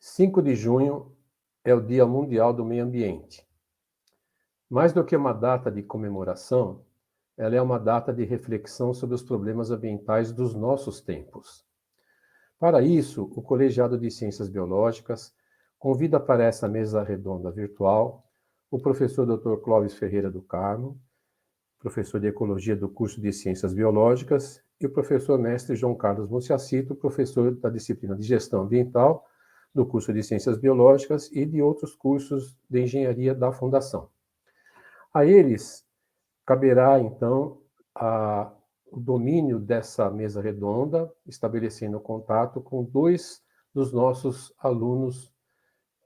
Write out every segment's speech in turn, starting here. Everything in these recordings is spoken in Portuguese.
5 de junho é o Dia Mundial do Meio Ambiente. Mais do que uma data de comemoração, ela é uma data de reflexão sobre os problemas ambientais dos nossos tempos. Para isso, o Colegiado de Ciências Biológicas convida para essa mesa redonda virtual o professor Dr. Clóvis Ferreira do Carmo, professor de Ecologia do curso de Ciências Biológicas, e o professor mestre João Carlos Munciacito, professor da disciplina de Gestão Ambiental do curso de Ciências Biológicas e de outros cursos de engenharia da Fundação. A eles caberá, então, o domínio dessa mesa redonda, estabelecendo contato com 2 dos nossos alunos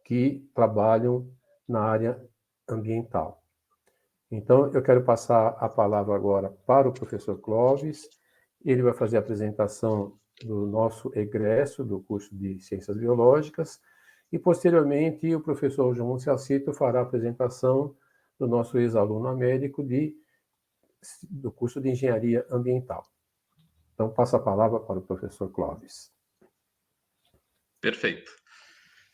que trabalham na área ambiental. Então, eu quero passar a palavra agora para o professor Clóvis. Ele vai fazer a apresentação do nosso egresso do curso de Ciências Biológicas e, posteriormente, o professor João Munciacito fará a apresentação do nosso ex-aluno Américo do curso de Engenharia Ambiental. Então, passo a palavra para o professor Clóvis. Perfeito.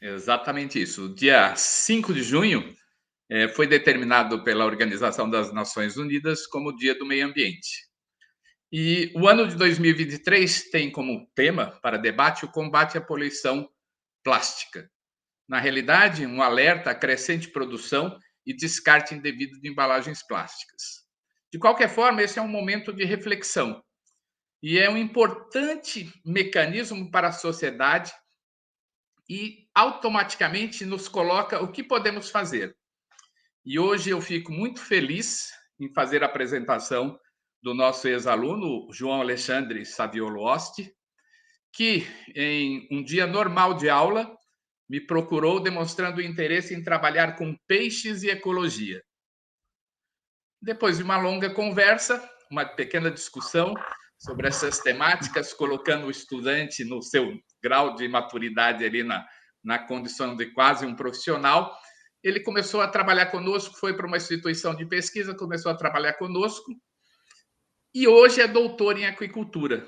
Exatamente isso. O dia 5 de junho foi determinado pela Organização das Nações Unidas como o Dia do Meio Ambiente. E o ano de 2023 tem como tema para debate o combate à poluição plástica. Na realidade, um alerta à crescente produção e descarte indevido de embalagens plásticas. De qualquer forma, esse é um momento de reflexão e é um importante mecanismo para a sociedade e automaticamente nos coloca o que podemos fazer. E hoje eu fico muito feliz em fazer a apresentação do nosso ex-aluno, João Alexandre Saviolo Osti, que em um dia normal de aula me procurou demonstrando interesse em trabalhar com peixes e ecologia. Depois de uma longa conversa, uma pequena discussão sobre essas temáticas, colocando o estudante no seu grau de maturidade ali na condição de quase um profissional, ele começou a trabalhar conosco, foi para uma instituição de pesquisa, começou a trabalhar conosco e hoje é doutor em aquicultura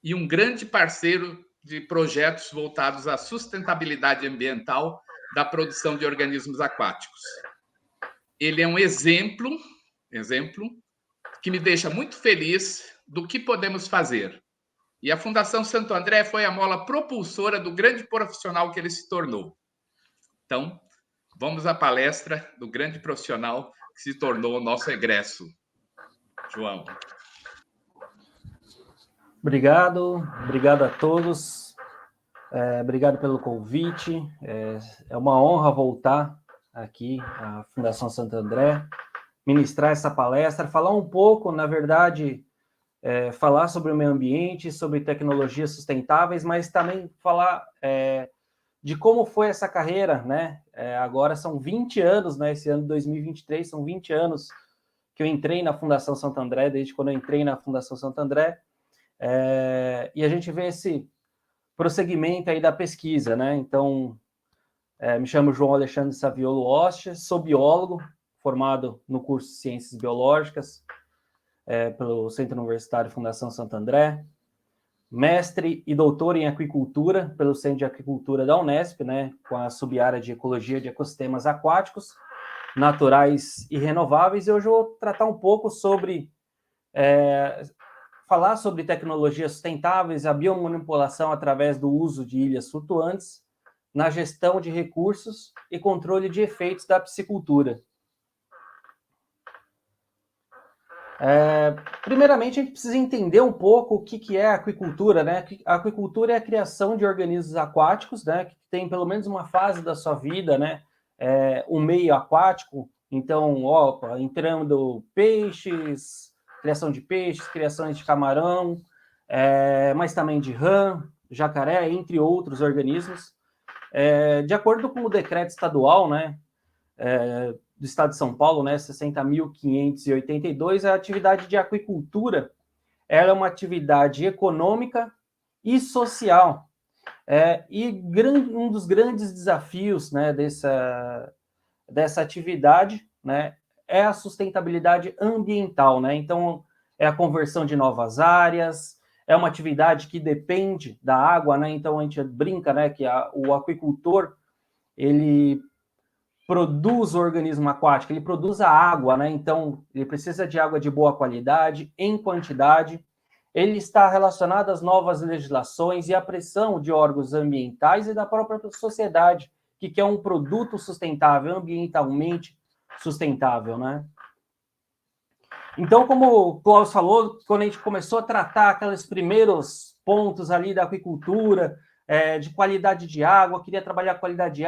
e um grande parceiro de projetos voltados à sustentabilidade ambiental da produção de organismos aquáticos. Ele é um exemplo que me deixa muito feliz do que podemos fazer. E a Fundação Santo André foi a mola propulsora do grande profissional que ele se tornou. Então, vamos à palestra do grande profissional que se tornou o nosso egresso. João. Obrigado a todos. Obrigado pelo convite. É uma honra voltar aqui à Fundação Santo André, ministrar essa palestra, falar um pouco, na verdade, falar sobre o meio ambiente, sobre tecnologias sustentáveis, mas também falar de como foi essa carreira, né? Agora são 20 anos, né? Esse ano de 2023 são 20 anos que eu entrei na Fundação Santo André, desde quando eu entrei na Fundação Santo André, e a gente vê esse prosseguimento aí da pesquisa, né? Então, me chamo João Alexandre Saviolo Osti, sou biólogo, formado no curso de Ciências Biológicas, pelo Centro Universitário Fundação Santo André, mestre e doutor em aquicultura pelo Centro de Aquicultura da Unesp, né, com a sub-área de Ecologia de Ecossistemas Aquáticos, Naturais e Renováveis. E hoje eu vou tratar um pouco sobre, falar sobre tecnologias sustentáveis, a biomanipulação através do uso de ilhas flutuantes, na gestão de recursos e controle de efeitos da piscicultura. Primeiramente, a gente precisa entender um pouco o que é a aquicultura, né? A aquicultura é a criação de organismos aquáticos, né? Que tem pelo menos uma fase da sua vida, né? Um meio aquático, então, entrando peixes, criação de peixes, criações de camarão, mas também de rã, jacaré, entre outros organismos. De acordo com o decreto estadual, né? Do Estado de São Paulo, né, 60.582, a atividade de aquicultura ela é uma atividade econômica e social. E um dos grandes desafios, né, dessa atividade, né, é a sustentabilidade ambiental. Né? Então, é a conversão de novas áreas, é uma atividade que depende da água, né? Então a gente brinca, né, que o aquicultor ele produz o organismo aquático, ele produz a água, né? Então ele precisa de água de boa qualidade, em quantidade. Ele está relacionado às novas legislações e à pressão de órgãos ambientais e da própria sociedade, que quer um produto sustentável, ambientalmente sustentável, né? Então, como o Klaus falou, quando a gente começou a tratar aqueles primeiros pontos ali da aquicultura, de qualidade de água, queria trabalhar qualidade de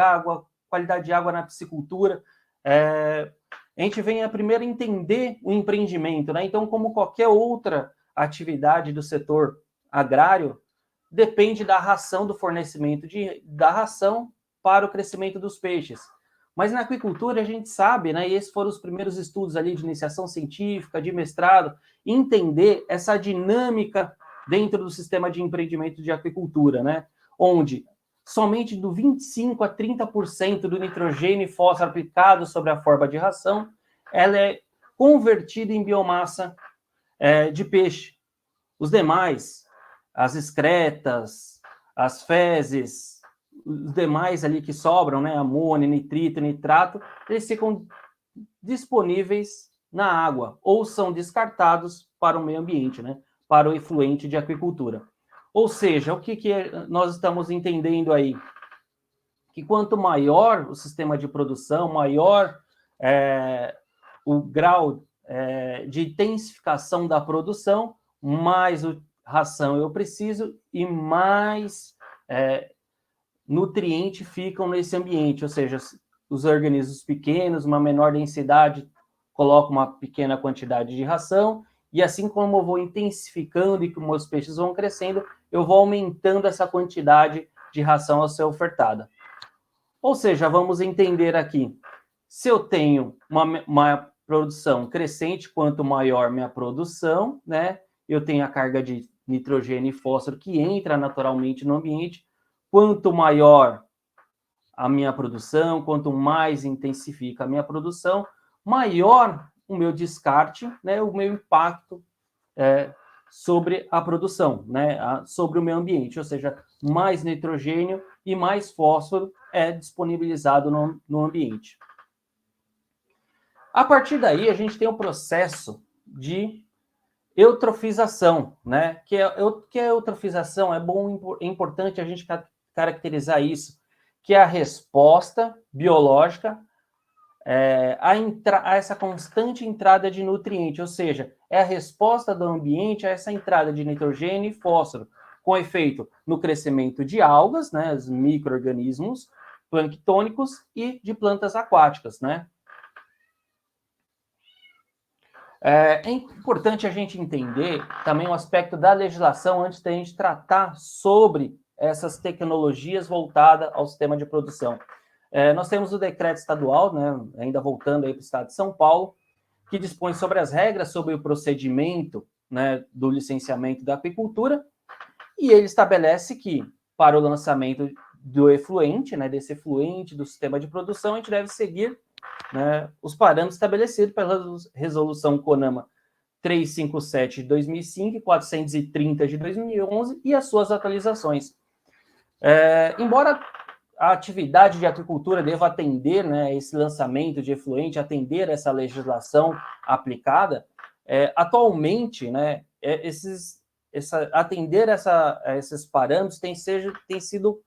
água na piscicultura, a gente vem a primeiro entender o empreendimento, né? Então, como qualquer outra atividade do setor agrário, depende da ração, do fornecimento da ração para o crescimento dos peixes. Mas na aquicultura a gente sabe, né, e esses foram os primeiros estudos ali de iniciação científica, de mestrado, entender essa dinâmica dentro do sistema de empreendimento de aquicultura, né, onde somente do 25% a 30% do nitrogênio e fósforo aplicado sobre a forma de ração, ela é convertida em biomassa de peixe. Os demais, as excretas, as fezes, os demais ali que sobram, né, amônia, nitrito, nitrato, eles ficam disponíveis na água ou são descartados para o meio ambiente, né, para o efluente de aquicultura. Ou seja, o que nós estamos entendendo aí? Que quanto maior o sistema de produção, maior o grau de intensificação da produção, mais ração eu preciso e mais nutrientes ficam nesse ambiente, ou seja, os organismos pequenos, uma menor densidade, colocam uma pequena quantidade de ração, e assim como eu vou intensificando e como os peixes vão crescendo, eu vou aumentando essa quantidade de ração a ser ofertada. Ou seja, vamos entender aqui, se eu tenho uma produção crescente, quanto maior minha produção, né, eu tenho a carga de nitrogênio e fósforo que entra naturalmente no ambiente, quanto maior a minha produção, quanto mais intensifica a minha produção, maior o meu descarte, né, o meu impacto sobre a produção, né, sobre o meio ambiente, ou seja, mais nitrogênio e mais fósforo é disponibilizado no ambiente. A partir daí, a gente tem o processo de eutrofização, né? Que é eutrofização, é importante a gente caracterizar isso, que é a resposta biológica a essa constante entrada de nutriente, ou seja, é a resposta do ambiente a essa entrada de nitrogênio e fósforo, com efeito no crescimento de algas, né, os micro-organismos planctônicos e de plantas aquáticas, né? É importante a gente entender também o aspecto da legislação antes da gente tratar sobre essas tecnologias voltadas ao sistema de produção. Nós temos o decreto estadual, né, ainda voltando aí para o estado de São Paulo, que dispõe sobre as regras sobre o procedimento, né, do licenciamento da aquicultura, e ele estabelece que, para o lançamento do efluente, né, desse efluente do sistema de produção, a gente deve seguir, né, os parâmetros estabelecidos pela resolução CONAMA 357 de 2005 e 430 de 2011 e as suas atualizações. Embora a atividade de aquicultura deva atender, né, esse lançamento de efluente, atender essa legislação aplicada, atualmente, né, atender esses parâmetros tem sido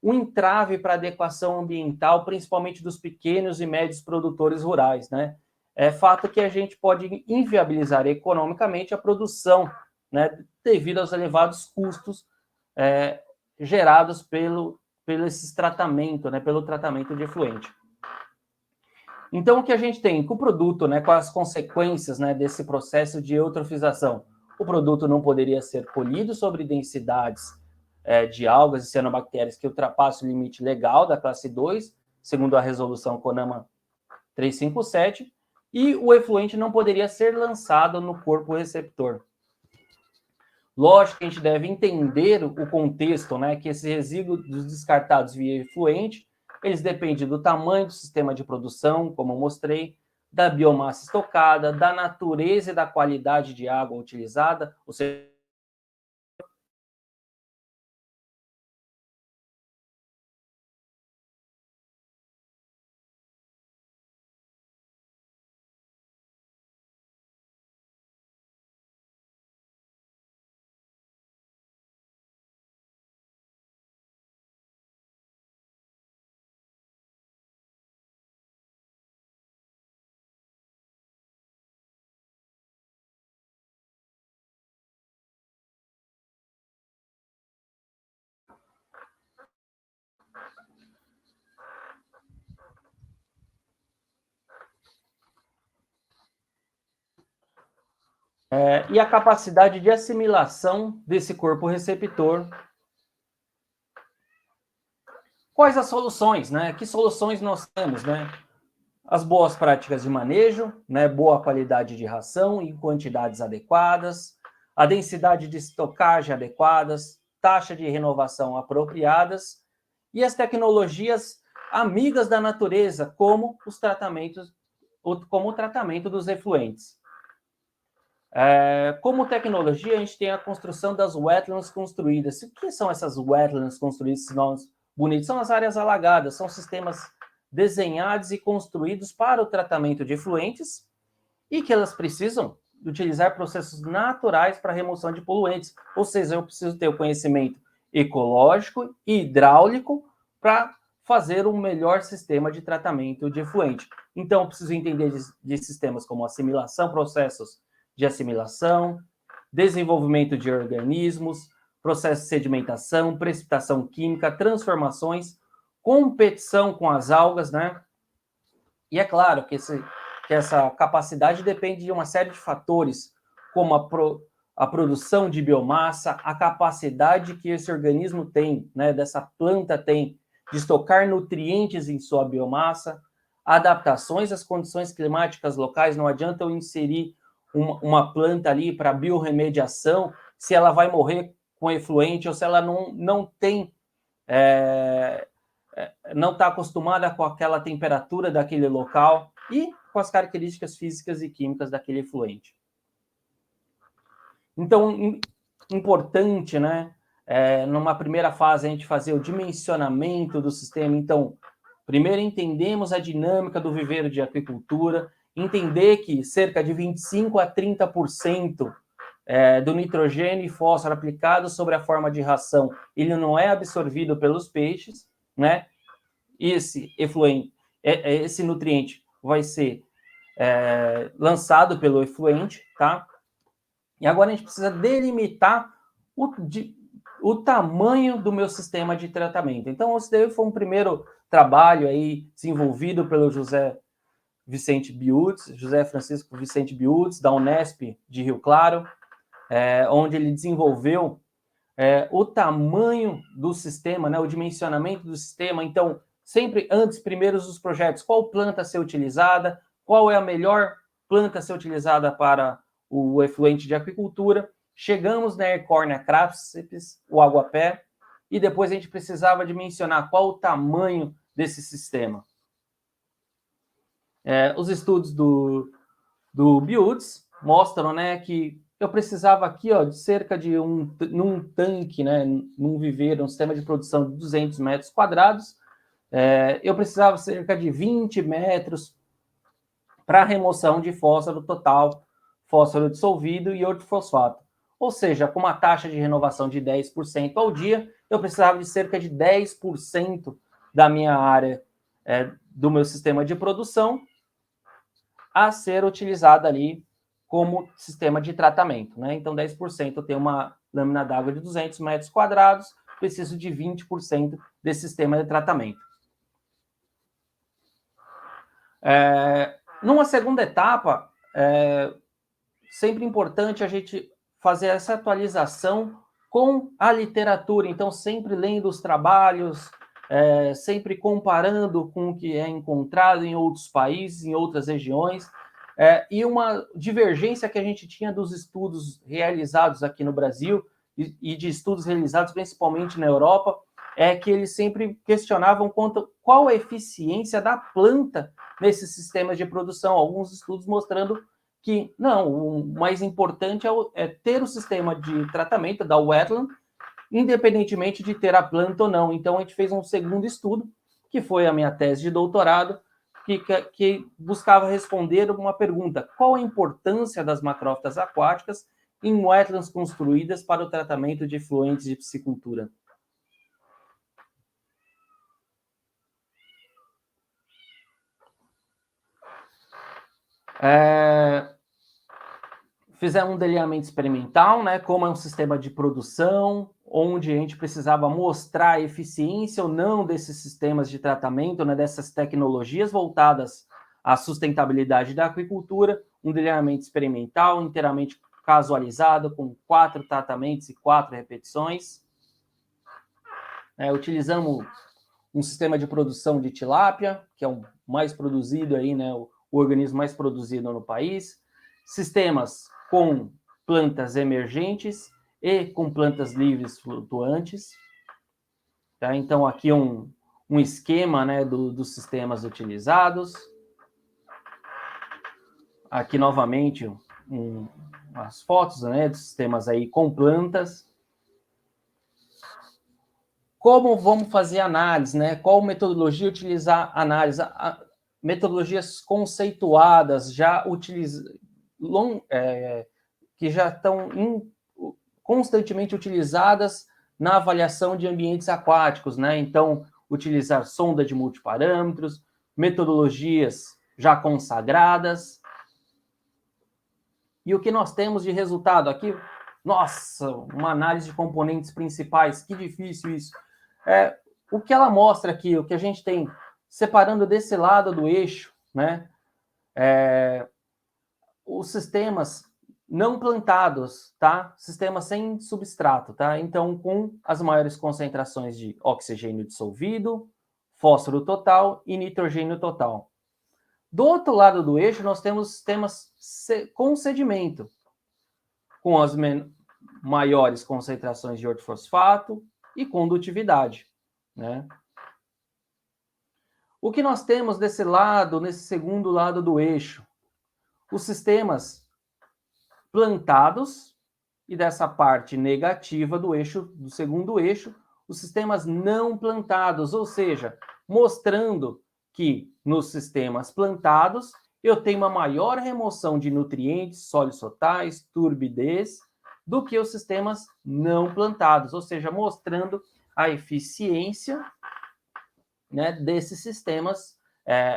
um entrave para a adequação ambiental, principalmente dos pequenos e médios produtores rurais, né? É fato que a gente pode inviabilizar economicamente a produção, né, devido aos elevados custos gerados pelo esse tratamento, né, pelo tratamento de efluente. Então, o que a gente tem com o produto, né, com as consequências, né, desse processo de eutrofização? O produto não poderia ser colhido sobre densidades de algas e cianobactérias que ultrapassam o limite legal da classe 2, segundo a resolução CONAMA 357, e o efluente não poderia ser lançado no corpo receptor. Lógico que a gente deve entender o contexto, né, que esse resíduo dos descartados via efluente, eles dependem do tamanho do sistema de produção, como eu mostrei, da biomassa estocada, da natureza e da qualidade de água utilizada, ou seja, e a capacidade de assimilação desse corpo receptor. Quais as soluções, né? Que soluções nós temos, né? As boas práticas de manejo, né? Boa qualidade de ração em quantidades adequadas, a densidade de estocagem adequadas, taxa de renovação apropriadas e as tecnologias amigas da natureza, como os tratamentos, como o tratamento dos efluentes. Como tecnologia, a gente tem a construção das wetlands construídas. O que são essas wetlands construídas? Bonitos, são as áreas alagadas, são sistemas desenhados e construídos para o tratamento de efluentes e que elas precisam utilizar processos naturais para a remoção de poluentes. Ou seja, eu preciso ter o conhecimento ecológico e hidráulico para fazer um melhor sistema de tratamento de efluente. Então, eu preciso entender de sistemas como assimilação, processos de assimilação, desenvolvimento de organismos, processo de sedimentação, precipitação química, transformações, competição com as algas, né? E é claro que essa capacidade depende de uma série de fatores, como a produção de biomassa, a capacidade que esse organismo tem, né, dessa planta tem, de estocar nutrientes em sua biomassa, adaptações às condições climáticas locais. Não adianta eu inserir uma planta ali para biorremediação se ela vai morrer com efluente ou se ela não tem, não está acostumada com aquela temperatura daquele local e com as características físicas e químicas daquele efluente. Então, importante, né? Numa primeira fase, a gente fazer o dimensionamento do sistema. Então, primeiro entendemos a dinâmica do viveiro de aquicultura, entender que cerca de 25% a 30% do nitrogênio e fósforo aplicado sobre a forma de ração, ele não é absorvido pelos peixes, né? Esse efluente, esse nutriente vai ser lançado pelo efluente, tá? E agora a gente precisa delimitar o tamanho do meu sistema de tratamento. Então, esse daí foi um primeiro trabalho aí desenvolvido pelo José Francisco Vicente Biutes, da Unesp de Rio Claro, onde ele desenvolveu o tamanho do sistema, né, o dimensionamento do sistema. Então, sempre primeiros os projetos, qual planta a ser utilizada, qual é a melhor planta a ser utilizada para o efluente de aquicultura. Chegamos na Aircornia crassips, o aguapé, e depois a gente precisava dimensionar qual o tamanho desse sistema. Os estudos do Biutes mostram, né, que eu precisava aqui, ó, de cerca de num tanque, né, num viveiro, um sistema de produção de 200 metros quadrados, eu precisava cerca de 20 metros para remoção de fósforo total, fósforo dissolvido e ortofosfato. Ou seja, com uma taxa de renovação de 10% ao dia, eu precisava de cerca de 10% da minha área, do meu sistema de produção, a ser utilizada ali como sistema de tratamento, né? Então, 10% eu tenho uma lâmina d'água de 200 metros quadrados, preciso de 20% desse sistema de tratamento. Numa segunda etapa, sempre importante a gente fazer essa atualização com a literatura. Então, sempre lendo os trabalhos, sempre comparando com o que é encontrado em outros países, em outras regiões, e uma divergência que a gente tinha dos estudos realizados aqui no Brasil e de estudos realizados principalmente na Europa, é que eles sempre questionavam qual a eficiência da planta nesses sistemas de produção. Alguns estudos mostrando que, não, o mais importante é ter o sistema de tratamento da wetland, independentemente de ter a planta ou não. Então, a gente fez um segundo estudo, que foi a minha tese de doutorado, que buscava responder uma pergunta: qual a importância das macrófitas aquáticas em wetlands construídas para o tratamento de efluentes de piscicultura? Fizemos um delineamento experimental, né, como é um sistema de produção, onde a gente precisava mostrar a eficiência ou não desses sistemas de tratamento, né, dessas tecnologias voltadas à sustentabilidade da aquicultura, um delineamento experimental inteiramente casualizado, com 4 tratamentos e 4 repetições. Utilizamos um sistema de produção de tilápia, que é o mais produzido aí, né, o organismo mais produzido no país. Sistemas com plantas emergentes e com plantas livres flutuantes. Tá? Então, aqui um esquema, né, dos sistemas utilizados. Aqui, novamente, as fotos, né, dos sistemas aí com plantas. Como vamos fazer análise, né? Qual metodologia utilizar análise? Metodologias conceituadas, que já estão constantemente utilizadas na avaliação de ambientes aquáticos, né? Então, utilizar sonda de multiparâmetros, metodologias já consagradas. E o que nós temos de resultado aqui? Nossa, uma análise de componentes principais, que difícil isso. O que ela mostra aqui, o que a gente tem separando desse lado do eixo, né? Os sistemas não plantados, tá? Sistemas sem substrato, tá? Então, com as maiores concentrações de oxigênio dissolvido, fósforo total e nitrogênio total. Do outro lado do eixo, nós temos sistemas com sedimento, com as maiores concentrações de ortofosfato e condutividade, né? O que nós temos desse lado, nesse segundo lado do eixo? Os sistemas plantados e dessa parte negativa do eixo, do segundo eixo, os sistemas não plantados, ou seja, mostrando que nos sistemas plantados eu tenho uma maior remoção de nutrientes, sólidos totais, turbidez, do que os sistemas não plantados, ou seja, mostrando a eficiência, né, desses sistemas,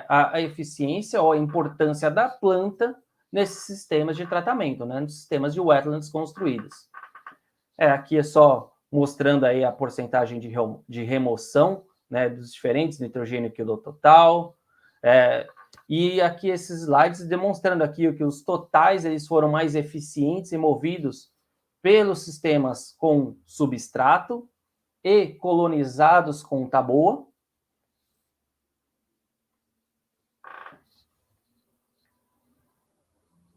a eficiência ou a importância da planta nesses sistemas de tratamento, né, nos sistemas de wetlands construídos. Aqui é só mostrando aí a porcentagem de remoção, né, dos diferentes nitrogênio quilototal, e aqui esses slides demonstrando aqui que os totais eles foram mais eficientes e movidos pelos sistemas com substrato e colonizados com taboa.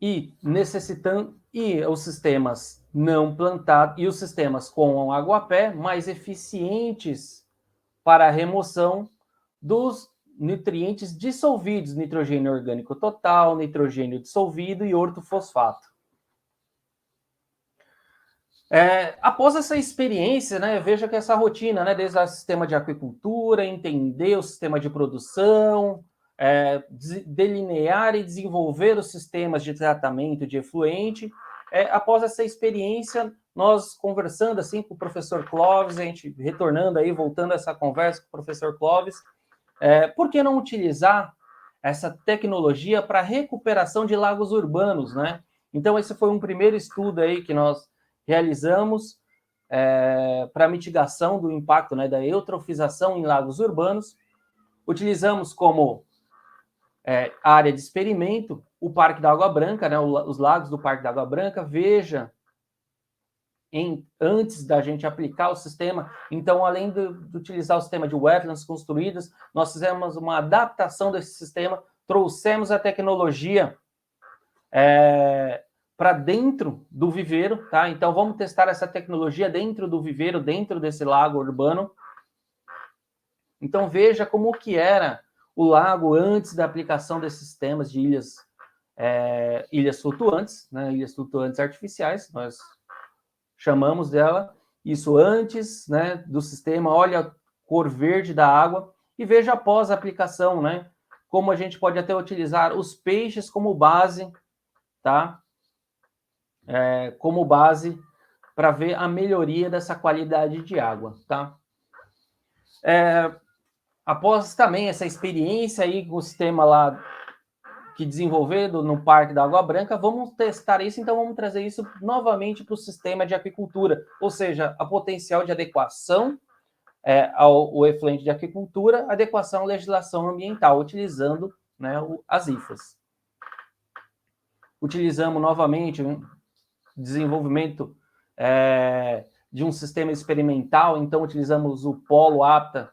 E os sistemas não plantados e os sistemas com aguapé mais eficientes para a remoção dos nutrientes dissolvidos, nitrogênio orgânico total, nitrogênio dissolvido e ortofosfato. Após essa experiência, né, veja que essa rotina, né, desde o sistema de aquicultura, entender o sistema de produção, delinear e desenvolver os sistemas de tratamento de efluente. Após essa experiência, nós conversando assim com o professor Clóvis, a gente retornando aí, voltando a essa conversa com o professor Clóvis, por que não utilizar essa tecnologia para recuperação de lagos urbanos, né? Então, esse foi um primeiro estudo aí que nós realizamos para mitigação do impacto, né, da eutrofização em lagos urbanos. Utilizamos como área de experimento o Parque da Água Branca, né, os lagos do Parque da Água Branca. Veja, antes da gente aplicar o sistema, então, além de utilizar o sistema de wetlands construídas, nós fizemos uma adaptação desse sistema, trouxemos a tecnologia para dentro do viveiro, tá? Então, vamos testar essa tecnologia dentro do viveiro, dentro desse lago urbano. Então, veja como que era o lago antes da aplicação desses sistemas de ilhas flutuantes, né? Ilhas flutuantes artificiais, nós chamamos dela, isso antes, né, do sistema. Olha a cor verde da água e veja após a aplicação, né, como a gente pode até utilizar os peixes como base, tá? Como base para ver a melhoria dessa qualidade de água, tá? Após também essa experiência aí com o sistema lá que desenvolvido no Parque da Água Branca, vamos testar isso, então vamos trazer isso novamente para o sistema de aquicultura, ou seja, a potencial de adequação ao efluente de aquicultura, adequação à legislação ambiental, utilizando, né, as IFAs. Utilizamos novamente desenvolvimento de um sistema experimental, então utilizamos o Polo Apta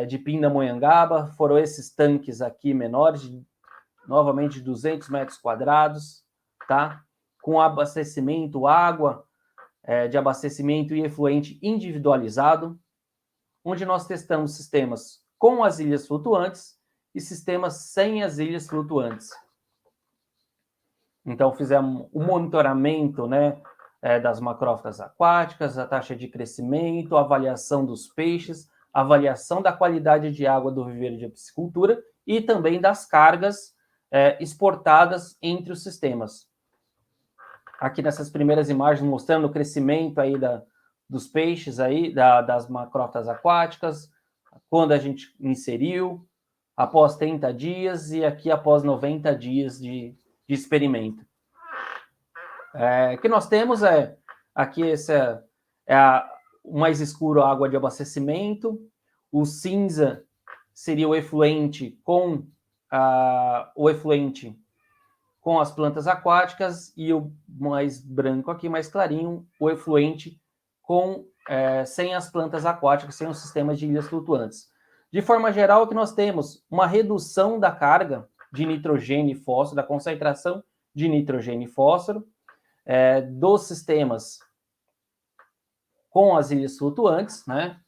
de Pindamonhangaba, foram esses tanques aqui menores, novamente de 200 metros quadrados, tá? Com abastecimento, água de abastecimento e efluente individualizado, onde nós testamos sistemas com as ilhas flutuantes e sistemas sem as ilhas flutuantes. Então, fizemos o monitoramento, né, das macrófitas aquáticas, a taxa de crescimento, a avaliação dos peixes, a avaliação da qualidade de água do viveiro de piscicultura e também das cargas exportadas entre os sistemas. Aqui nessas primeiras imagens mostrando o crescimento aí dos peixes aí, das macrófitas aquáticas, quando a gente inseriu, após 30 dias e aqui após 90 dias de experimento. O que nós temos aqui esse o mais escuro, a água de abastecimento, o cinza seria o efluente com as plantas aquáticas e o mais branco aqui, mais clarinho, o efluente sem as plantas aquáticas, sem os sistemas de ilhas flutuantes. De forma geral, o que nós temos? Uma redução da carga de nitrogênio e fósforo, da concentração de nitrogênio e fósforo, dos sistemas com as ilhas flutuantes, né?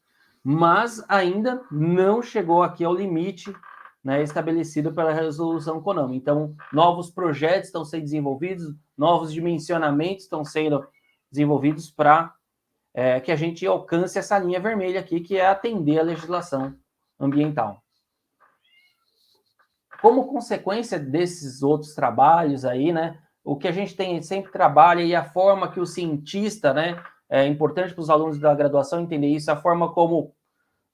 Mas ainda não chegou aqui ao limite, né, estabelecido pela resolução CONAMA. Então, novos projetos estão sendo desenvolvidos, novos dimensionamentos estão sendo desenvolvidos para que a gente alcance essa linha vermelha aqui, que é atender a legislação ambiental. Como consequência desses outros trabalhos aí, né, o que a gente sempre trabalha e a forma que o cientista, né, é importante para os alunos da graduação entender isso, a forma como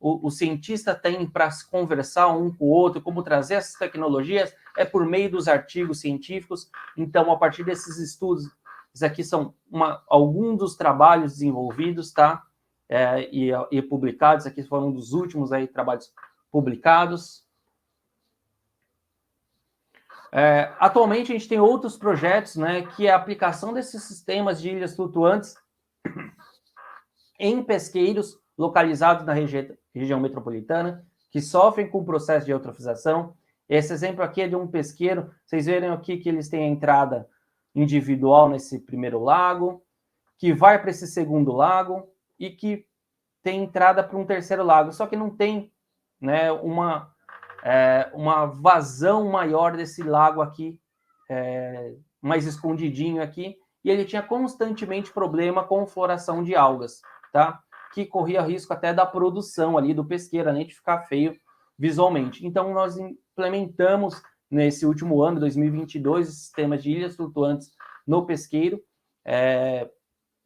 o cientista tem para se conversar um com o outro, como trazer essas tecnologias, é por meio dos artigos científicos. Então, a partir desses estudos, isso aqui são alguns dos trabalhos desenvolvidos, tá? E publicados, aqui foram um dos últimos aí, trabalhos publicados. Atualmente, a gente tem outros projetos, né, que é a aplicação desses sistemas de ilhas flutuantes em pesqueiros localizados na região metropolitana, que sofrem com o processo de eutrofização. Esse exemplo aqui é de um pesqueiro. Vocês verem aqui que eles têm a entrada individual nesse primeiro lago, que vai para esse segundo lago e que tem entrada para um terceiro lago. Só que não tem, né, uma vazão maior desse lago aqui, mais escondidinho aqui, e ele tinha constantemente problema com floração de algas, tá? Que corria risco até da produção ali do pesqueiro, além de ficar feio visualmente. Então, nós implementamos nesse último ano, 2022, sistemas de ilhas flutuantes no pesqueiro,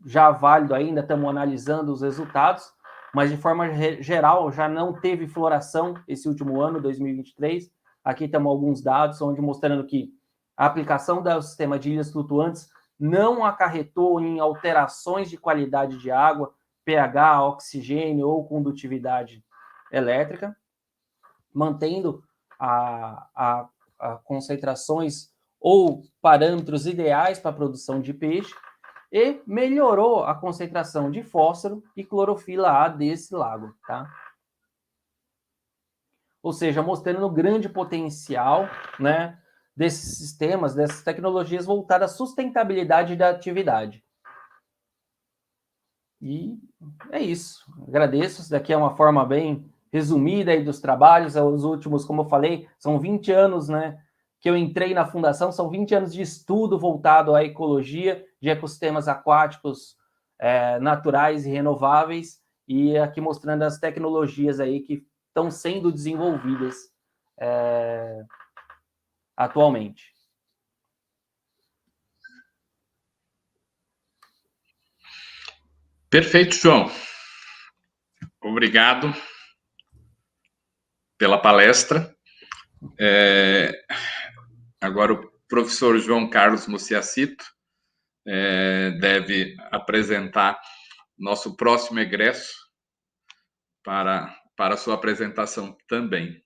já válido ainda, estamos analisando os resultados, mas de forma geral já não teve floração esse último ano, 2023. Aqui temos alguns dados onde mostrando que a aplicação do sistema de ilhas flutuantes não acarretou em alterações de qualidade de água, pH, oxigênio ou condutividade elétrica, mantendo a concentrações ou parâmetros ideais para a produção de peixe, e melhorou a concentração de fósforo e clorofila A desse lago, tá? Ou seja, mostrando o grande potencial, né, desses sistemas, dessas tecnologias voltadas à sustentabilidade da atividade. E é isso. Agradeço. Isso daqui é uma forma bem resumida aí dos trabalhos. Os últimos, como eu falei, são 20 anos, né, que eu entrei na fundação, são 20 anos de estudo voltado à ecologia de ecossistemas aquáticos naturais e renováveis, e aqui mostrando as tecnologias aí que estão sendo desenvolvidas atualmente. Perfeito, João. Obrigado pela palestra. Agora o professor João Carlos Muciacito deve apresentar nosso próximo egresso para a sua apresentação também.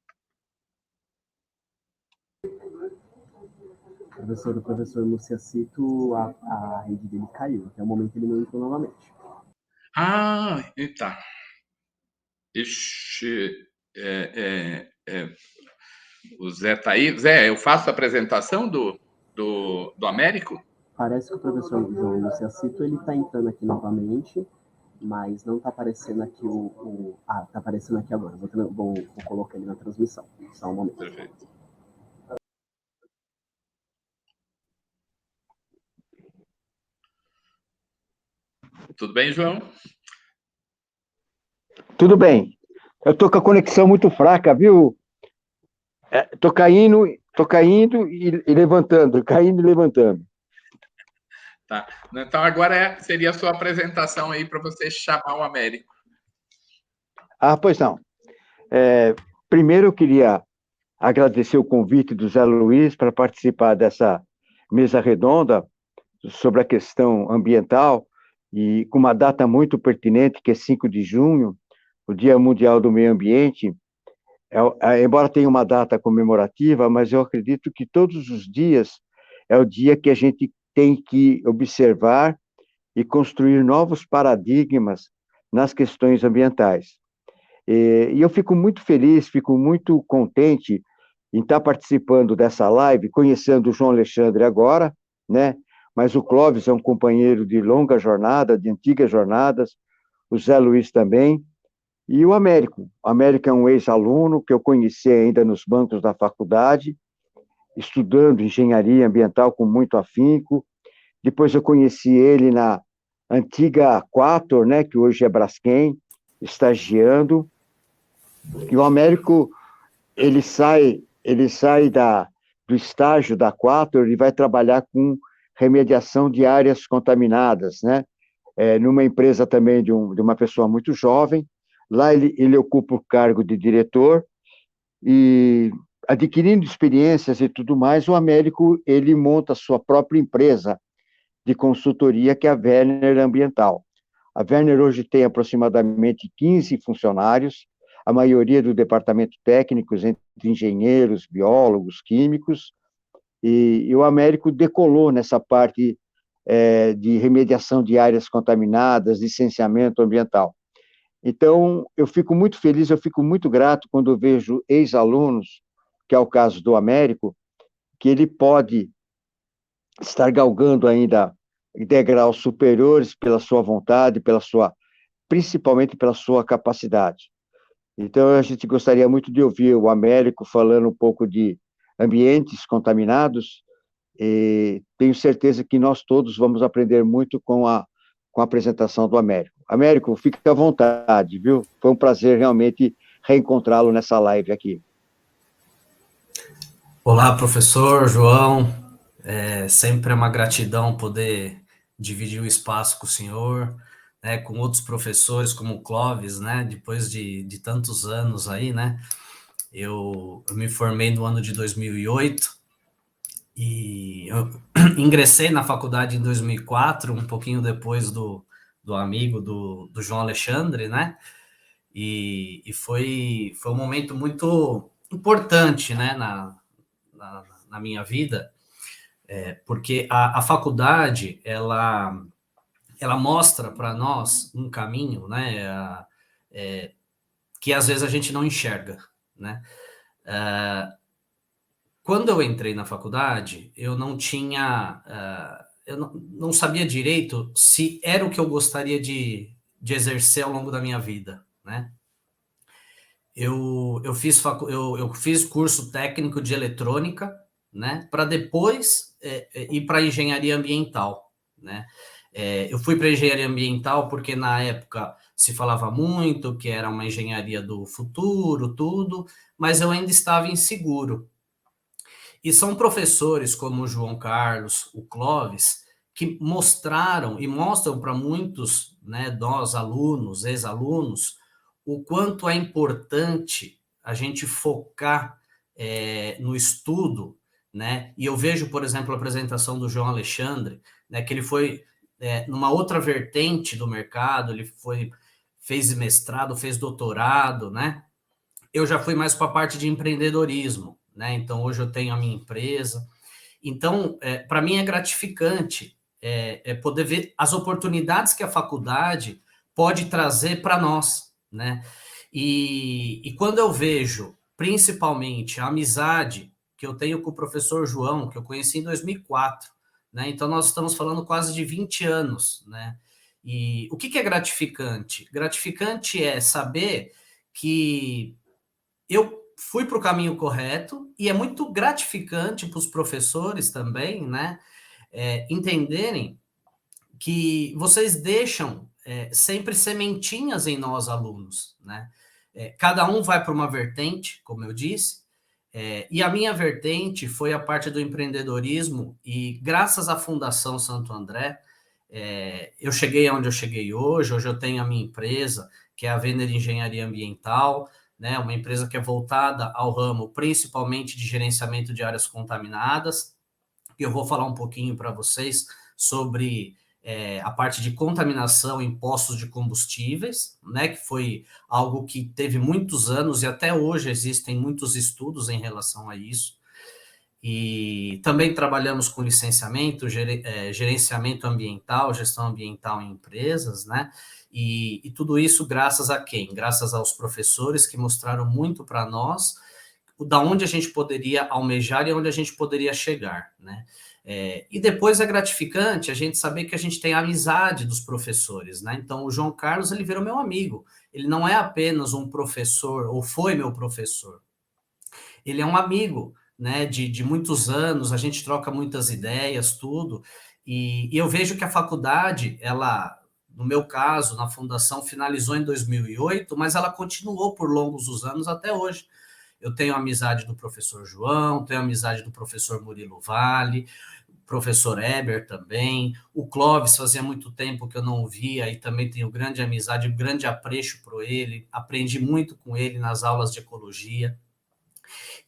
Professor, o professor Muciacito, a rede dele caiu. Até o momento ele não entrou novamente. Ah, tá. Ixi, o Zé tá aí. Zé, eu faço a apresentação do Américo? Parece que o professor João Muciacito, ele está entrando aqui novamente, mas não está aparecendo aqui está aparecendo aqui agora. Vou colocar ele na transmissão. Só um momento. Perfeito. Tudo bem, João? Tudo bem. Eu tô com a conexão muito fraca, viu? Tô caindo e levantando, caindo e levantando. Tá. Então, agora seria a sua apresentação aí para você chamar o Américo. Ah, pois não. Primeiro eu queria agradecer o convite do Zé Luiz para participar dessa mesa redonda sobre a questão ambiental e com uma data muito pertinente, que é 5 de junho, o Dia Mundial do Meio Ambiente. Embora tenha uma data comemorativa, mas eu acredito que todos os dias é o dia que a gente tem que observar e construir novos paradigmas nas questões ambientais. E eu fico muito feliz, fico muito contente em estar participando dessa live, conhecendo o João Alexandre agora, né? Mas o Clóvis é um companheiro de longa jornada, de antigas jornadas, o Zé Luiz também, e o Américo. O Américo é um ex-aluno que eu conheci ainda nos bancos da faculdade, estudando engenharia ambiental com muito afinco. Depois eu conheci ele na antiga Quator, né, que hoje é Braskem, estagiando. E o Américo, ele sai do estágio da Quator e vai trabalhar com remediação de áreas contaminadas, né? Numa empresa também de uma pessoa muito jovem. Lá ele ocupa o cargo de diretor e, adquirindo experiências e tudo mais, o Américo ele monta a sua própria empresa de consultoria, que é a Werner Ambiental. A Werner hoje tem aproximadamente 15 funcionários, a maioria do departamento técnicos, entre engenheiros, biólogos, químicos, e o Américo decolou nessa parte de remediação de áreas contaminadas, licenciamento ambiental. Então, eu fico muito feliz, eu fico muito grato quando eu vejo ex-alunos, que é o caso do Américo, que ele pode estar galgando ainda degraus superiores pela sua vontade, principalmente pela sua capacidade. Então, a gente gostaria muito de ouvir o Américo falando um pouco de ambientes contaminados, e tenho certeza que nós todos vamos aprender muito com a apresentação do Américo. Américo, fique à vontade, viu? Foi um prazer realmente reencontrá-lo nessa live aqui. Olá, professor João. Sempre é uma gratidão poder dividir o espaço com o senhor, né, com outros professores como o Clóvis, né? Depois de tantos anos aí, né? Eu me formei no ano de 2008 e eu ingressei na faculdade em 2004, um pouquinho depois do amigo do João Alexandre, né? E foi um momento muito importante, né, na minha vida, porque a faculdade, ela mostra para nós um caminho, né, que às vezes a gente não enxerga, né? Quando eu entrei na faculdade, eu não tinha, eu não sabia direito se era o que eu gostaria de exercer ao longo da minha vida, né? Eu fiz curso técnico de eletrônica, né, para depois ir para engenharia ambiental, né? Eu fui para engenharia ambiental porque na época se falava muito que era uma engenharia do futuro, tudo, mas eu ainda estava inseguro. E são professores como o João Carlos, o Clóvis, que mostraram e mostram para muitos, né, nós alunos, ex-alunos, o quanto é importante a gente focar no estudo, né? E eu vejo, por exemplo, a apresentação do João Alexandre, né, que ele foi numa outra vertente do mercado, fez mestrado, fez doutorado, né? Eu já fui mais para a parte de empreendedorismo, né? Então hoje eu tenho a minha empresa. Então, para mim é gratificante poder ver as oportunidades que a faculdade pode trazer para nós, né? E quando eu vejo, principalmente, a amizade que eu tenho com o professor João, que eu conheci em 2004, né? Então, nós estamos falando quase de 20 anos, né? E o que é gratificante? Gratificante é saber que eu fui para o caminho correto, e é muito gratificante para os professores também, né? Entenderem que vocês deixam sempre sementinhas em nós, alunos, né? Cada um vai para uma vertente, como eu disse, e a minha vertente foi a parte do empreendedorismo, e graças à Fundação Santo André, eu cheguei onde eu cheguei hoje. Hoje eu tenho a minha empresa, que é a Venner Engenharia Ambiental, né? Uma empresa que é voltada ao ramo principalmente de gerenciamento de áreas contaminadas, e eu vou falar um pouquinho para vocês sobre a parte de contaminação em postos de combustíveis, né, que foi algo que teve muitos anos e até hoje existem muitos estudos em relação a isso. E também trabalhamos com licenciamento, gerenciamento ambiental, gestão ambiental em empresas, né? E tudo isso graças a quem? Graças aos professores que mostraram muito para nós da onde a gente poderia almejar e onde a gente poderia chegar, né? E depois é gratificante a gente saber que a gente tem a amizade dos professores, né? Então, o João Carlos, ele virou meu amigo. Ele não é apenas um professor, ou foi meu professor. Ele é um amigo, né, de muitos anos, a gente troca muitas ideias, tudo, e eu vejo que a faculdade, ela, no meu caso, na fundação, finalizou em 2008, mas ela continuou por longos os anos até hoje. Eu tenho a amizade do professor João, tenho a amizade do professor Murilo Vale, professor Eber também, o Clóvis fazia muito tempo que eu não o via, e também tenho grande amizade, grande apreço por ele, aprendi muito com ele nas aulas de ecologia.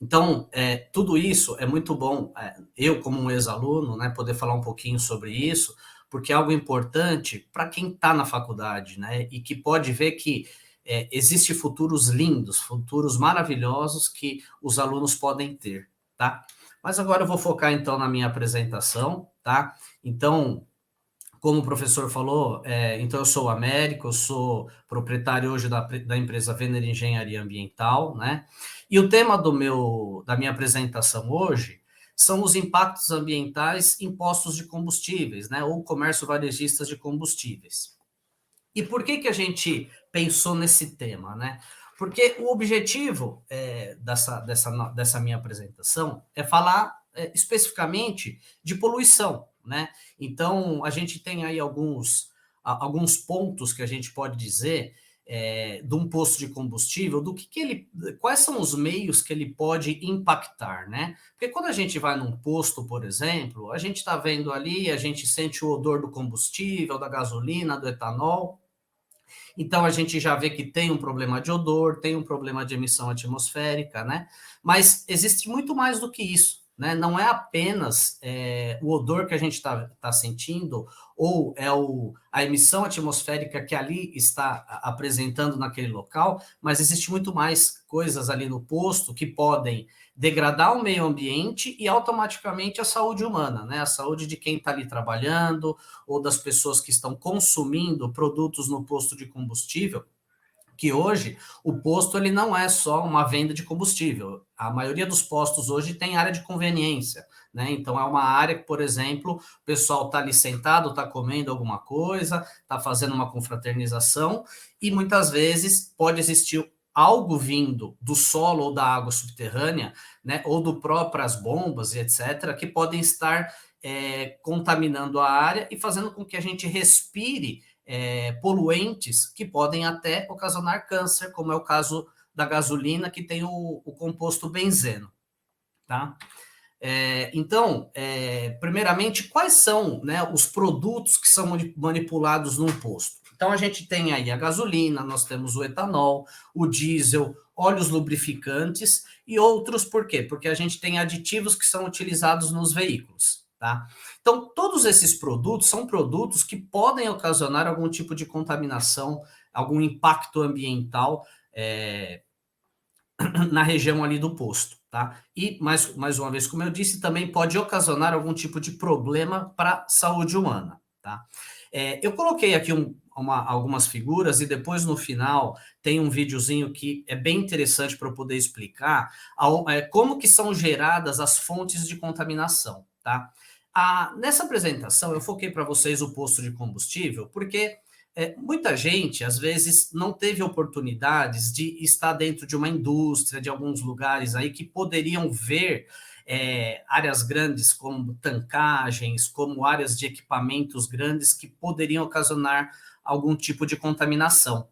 Então, tudo isso é muito bom, eu como um ex-aluno, né, poder falar um pouquinho sobre isso, porque é algo importante para quem está na faculdade, né, e que pode ver que existem futuros lindos, futuros maravilhosos que os alunos podem ter, tá? Mas agora eu vou focar, então, na minha apresentação, tá? Então, como o professor falou, então eu sou o Américo, eu sou proprietário hoje da empresa Venner Engenharia Ambiental, né? E o tema da minha apresentação hoje são os impactos ambientais em postos de combustíveis, né? Ou comércio varejistas de combustíveis. E por que a gente pensou nesse tema, né? Porque o objetivo dessa minha apresentação é falar especificamente de poluição, né? Então, a gente tem aí alguns pontos que a gente pode dizer de um posto de combustível, quais são os meios que ele pode impactar, né? Porque quando a gente vai num posto, por exemplo, a gente está vendo ali, a gente sente o odor do combustível, da gasolina, do etanol. Então, a gente já vê que tem um problema de odor, tem um problema de emissão atmosférica, né? Mas existe muito mais do que isso, né? Não é apenas o odor que a gente tá sentindo, ou a emissão atmosférica que ali está apresentando naquele local, mas existe muito mais coisas ali no posto que podem degradar o meio ambiente e automaticamente a saúde humana, né? A saúde de quem está ali trabalhando, ou das pessoas que estão consumindo produtos no posto de combustível, que hoje o posto ele não é só uma venda de combustível. A maioria dos postos hoje tem área de conveniência, né? Então é uma área que, por exemplo, o pessoal está ali sentado, está comendo alguma coisa, está fazendo uma confraternização, e muitas vezes pode existir algo vindo do solo ou da água subterrânea, né? Ou do próprias bombas e etc., que podem estar contaminando a área e fazendo com que a gente respire poluentes que podem até ocasionar câncer, como é o caso da gasolina, que tem o composto benzeno, tá? Então, primeiramente, quais são, né, os produtos que são manipulados num posto? Então, a gente tem aí a gasolina, nós temos o etanol, o diesel, óleos lubrificantes e outros, por quê? Porque a gente tem aditivos que são utilizados nos veículos, tá? Então, todos esses produtos são produtos que podem ocasionar algum tipo de contaminação, algum impacto ambiental na região ali do posto, tá? E, mais uma vez, como eu disse, também pode ocasionar algum tipo de problema para a saúde humana, tá? Eu coloquei aqui algumas figuras e depois, no final, tem um videozinho que é bem interessante para eu poder explicar como que são geradas as fontes de contaminação, tá? Nessa apresentação, eu foquei para vocês o posto de combustível, porque muita gente, às vezes, não teve oportunidades de estar dentro de uma indústria, de alguns lugares aí que poderiam ver áreas grandes como tancagens, como áreas de equipamentos grandes que poderiam ocasionar algum tipo de contaminação.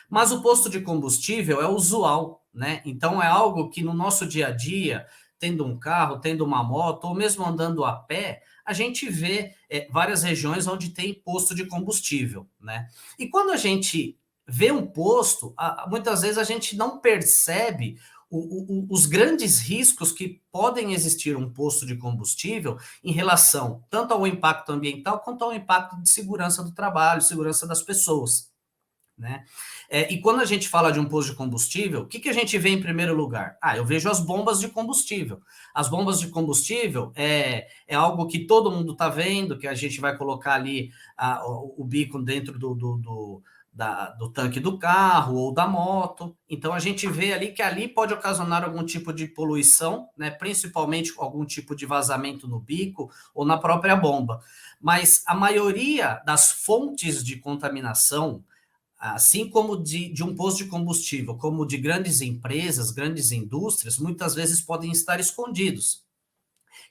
Mas o posto de combustível é usual, né? Então é algo que no nosso dia a dia, tendo um carro, tendo uma moto, ou mesmo andando a pé, a gente vê várias regiões onde tem posto de combustível, né? E quando a gente vê um posto, muitas vezes a gente não percebe os grandes riscos que podem existir um posto de combustível em relação tanto ao impacto ambiental quanto ao impacto de segurança do trabalho, segurança das pessoas, né? E quando a gente fala de um posto de combustível, o que a gente vê em primeiro lugar? Eu vejo as bombas de combustível. As bombas de combustível é algo que todo mundo está vendo, que a gente vai colocar ali o bico dentro do tanque do carro ou da moto. Então, a gente vê ali que ali pode ocasionar algum tipo de poluição, né? Principalmente algum tipo de vazamento no bico ou na própria bomba. Mas a maioria das fontes de contaminação, assim como de um posto de combustível, como de grandes empresas, grandes indústrias, muitas vezes podem estar escondidos.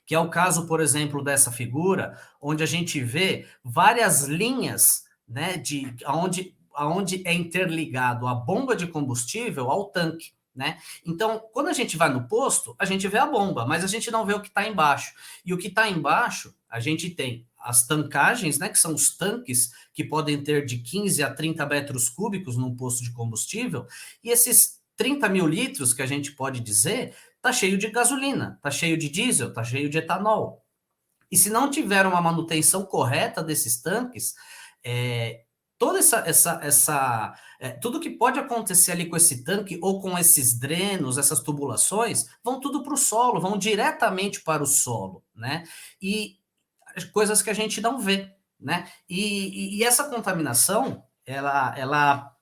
Que é o caso, por exemplo, dessa figura, onde a gente vê várias linhas, né, onde é interligado a bomba de combustível ao tanque, né? Então, quando a gente vai no posto, a gente vê a bomba, mas a gente não vê o que está embaixo. E o que está embaixo, a gente tem as tancagens, né, que são os tanques que podem ter de 15 a 30 metros cúbicos num posto de combustível, e esses 30 mil litros, que a gente pode dizer, está cheio de gasolina, está cheio de diesel, está cheio de etanol. E se não tiver uma manutenção correta desses tanques, toda tudo que pode acontecer ali com esse tanque ou com esses drenos, essas tubulações, vão tudo para o solo, vão diretamente para o solo, né? E coisas que a gente não vê, né? E essa contaminação, ela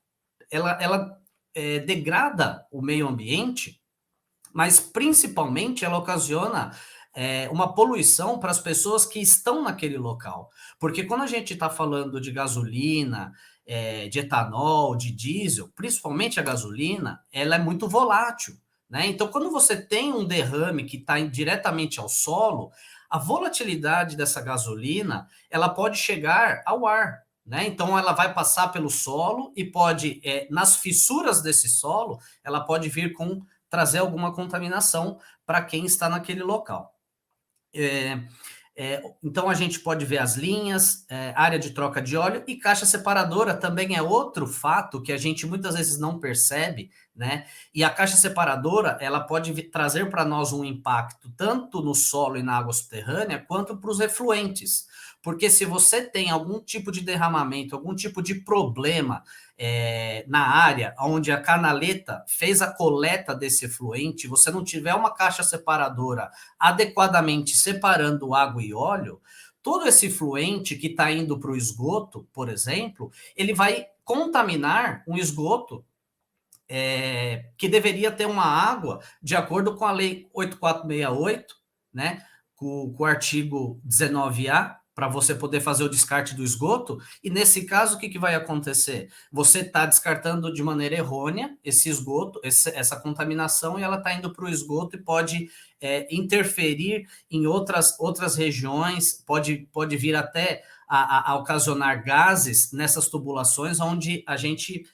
degrada o meio ambiente, mas principalmente ela ocasiona uma poluição para as pessoas que estão naquele local. Porque quando a gente está falando de gasolina, de etanol, de diesel, principalmente a gasolina, ela é muito volátil, né? Então, quando você tem um derrame que está diretamente ao solo, a volatilidade dessa gasolina, ela pode chegar ao ar, né? Então, ela vai passar pelo solo e pode, nas fissuras desse solo, ela pode vir trazer alguma contaminação para quem está naquele local. Então, a gente pode ver as linhas, área de troca de óleo e caixa separadora também é outro fato que a gente muitas vezes não percebe, né? E a caixa separadora, ela pode trazer para nós um impacto tanto no solo e na água subterrânea, quanto para os efluentes. Porque se você tem algum tipo de derramamento, algum tipo de problema na área onde a canaleta fez a coleta desse efluente, você não tiver uma caixa separadora adequadamente separando água e óleo, todo esse efluente que está indo para o esgoto, por exemplo, ele vai contaminar um esgoto que deveria ter uma água de acordo com a Lei 8468, né, com o artigo 19A, para você poder fazer o descarte do esgoto, e nesse caso, o que vai acontecer? Você está descartando de maneira errônea esse esgoto, essa contaminação, e ela está indo para o esgoto e pode interferir em outras regiões, pode vir até a ocasionar gases nessas tubulações, onde a gente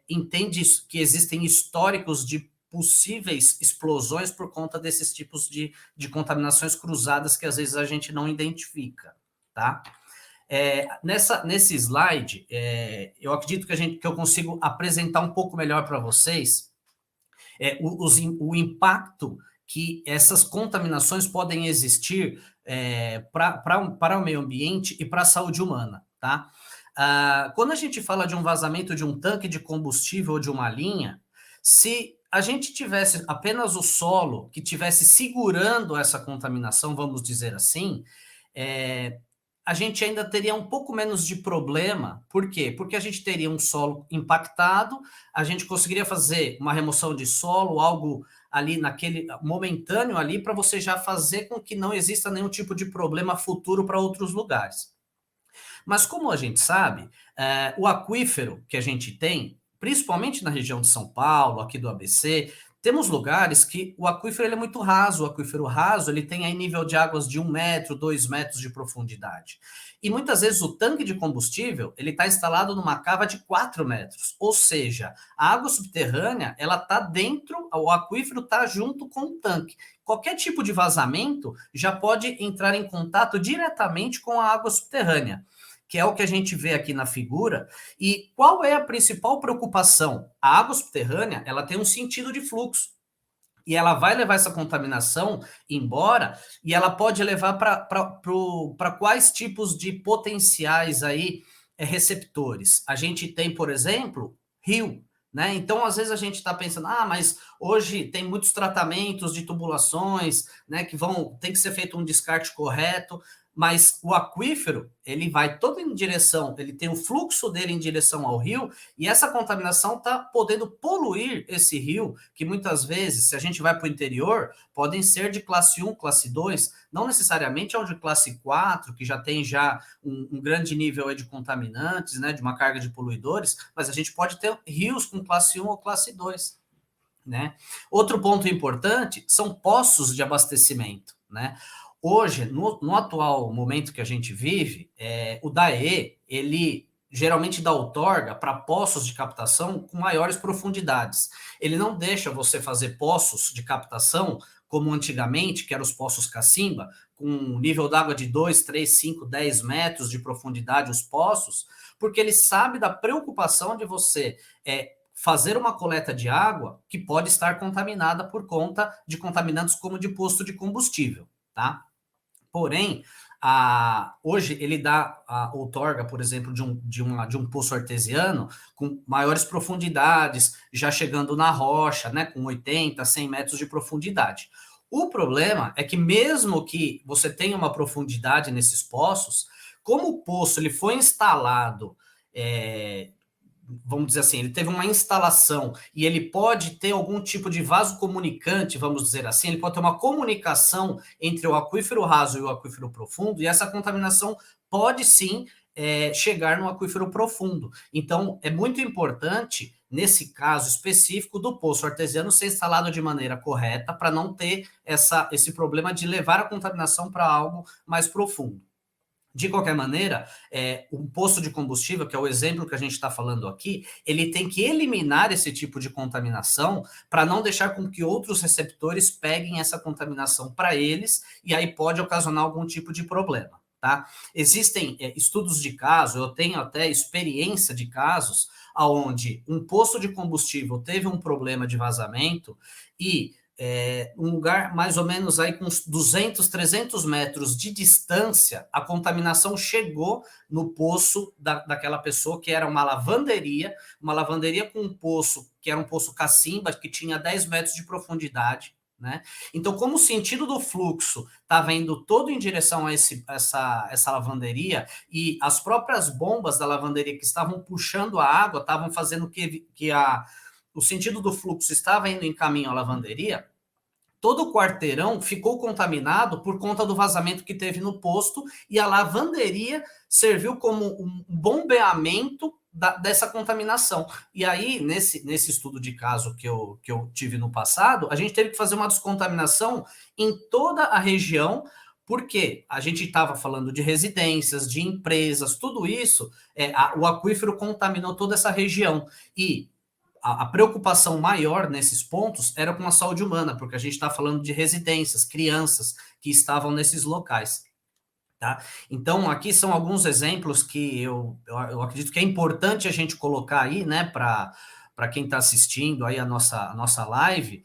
entende que existem históricos de possíveis explosões por conta desses tipos de contaminações cruzadas que às vezes a gente não identifica, tá? Nesse slide, eu acredito que eu consigo apresentar um pouco melhor para vocês o impacto que essas contaminações podem existir para o meio ambiente e para a saúde humana, tá? Quando a gente fala de um vazamento de um tanque de combustível ou de uma linha, se a gente tivesse apenas o solo que tivesse segurando essa contaminação, vamos dizer assim, a gente ainda teria um pouco menos de problema. Por quê? Porque a gente teria um solo impactado, a gente conseguiria fazer uma remoção de solo, algo ali naquele momentâneo ali, para você já fazer com que não exista nenhum tipo de problema futuro para outros lugares. Mas como a gente sabe, o aquífero que a gente tem, principalmente na região de São Paulo, aqui do ABC, temos lugares que o aquífero ele é muito raso. O aquífero raso ele tem aí nível de águas de 1 metro, 2 metros de profundidade. E muitas vezes o tanque de combustível ele está instalado numa cava de 4 metros. Ou seja, a água subterrânea ela está dentro, o aquífero está junto com o tanque. Qualquer tipo de vazamento já pode entrar em contato diretamente com a água subterrânea, que é o que a gente vê aqui na figura. E qual é a principal preocupação? A água subterrânea, ela tem um sentido de fluxo. E ela vai levar essa contaminação embora, e ela pode levar para quais tipos de potenciais aí receptores? A gente tem, por exemplo, rio, né? Então, às vezes a gente está pensando, mas hoje tem muitos tratamentos de tubulações, né, que tem que ser feito um descarte correto, mas o aquífero, ele vai todo em direção, ele tem o fluxo dele em direção ao rio, e essa contaminação está podendo poluir esse rio, que muitas vezes, se a gente vai para o interior, podem ser de classe 1, classe 2, não necessariamente é o de classe 4, que já tem um grande nível aí de contaminantes, né, de uma carga de poluidores, mas a gente pode ter rios com classe 1 ou classe 2. Né? Outro ponto importante são poços de abastecimento, né? Hoje, no atual momento que a gente vive, o DAE, ele geralmente dá outorga para poços de captação com maiores profundidades. Ele não deixa você fazer poços de captação como antigamente, que eram os poços cacimba, com um nível d'água de 2, 3, 5, 10 metros de profundidade os poços, porque ele sabe da preocupação de você fazer uma coleta de água que pode estar contaminada por conta de contaminantes como de posto de combustível, tá? Porém, hoje ele dá a outorga, por exemplo, de um poço artesiano com maiores profundidades, já chegando na rocha, né, com 80, 100 metros de profundidade. O problema é que mesmo que você tenha uma profundidade nesses poços, como o poço ele foi instalado, vamos dizer assim, ele teve uma instalação e ele pode ter algum tipo de vaso comunicante, vamos dizer assim, ele pode ter uma comunicação entre o aquífero raso e o aquífero profundo, e essa contaminação pode sim chegar no aquífero profundo. Então, é muito importante, nesse caso específico, do poço artesiano ser instalado de maneira correta para não ter esse problema de levar a contaminação para algo mais profundo. De qualquer maneira, um poço de combustível, que é o exemplo que a gente está falando aqui, ele tem que eliminar esse tipo de contaminação para não deixar com que outros receptores peguem essa contaminação para eles, e aí pode ocasionar algum tipo de problema, tá? Existem estudos de caso, eu tenho até experiência de casos onde um poço de combustível teve um problema de vazamento e um lugar mais ou menos aí com uns 200, 300 metros de distância, a contaminação chegou no poço daquela pessoa, que era uma lavanderia com um poço, que era um poço cacimba, que tinha 10 metros de profundidade, né? Então, como o sentido do fluxo estava indo todo em direção a essa lavanderia, e as próprias bombas da lavanderia que estavam puxando a água, estavam fazendo que o sentido do fluxo estava indo em caminho à lavanderia, todo o quarteirão ficou contaminado por conta do vazamento que teve no posto, e a lavanderia serviu como um bombeamento dessa contaminação. E aí, nesse estudo de caso que eu tive no passado, a gente teve que fazer uma descontaminação em toda a região, porque a gente estava falando de residências, de empresas, tudo isso, o aquífero contaminou toda essa região. E a preocupação maior nesses pontos era com a saúde humana, porque a gente está falando de residências, crianças que estavam nesses locais. Tá? Então, aqui são alguns exemplos que eu acredito que é importante a gente colocar aí, né, para quem está assistindo aí a nossa live,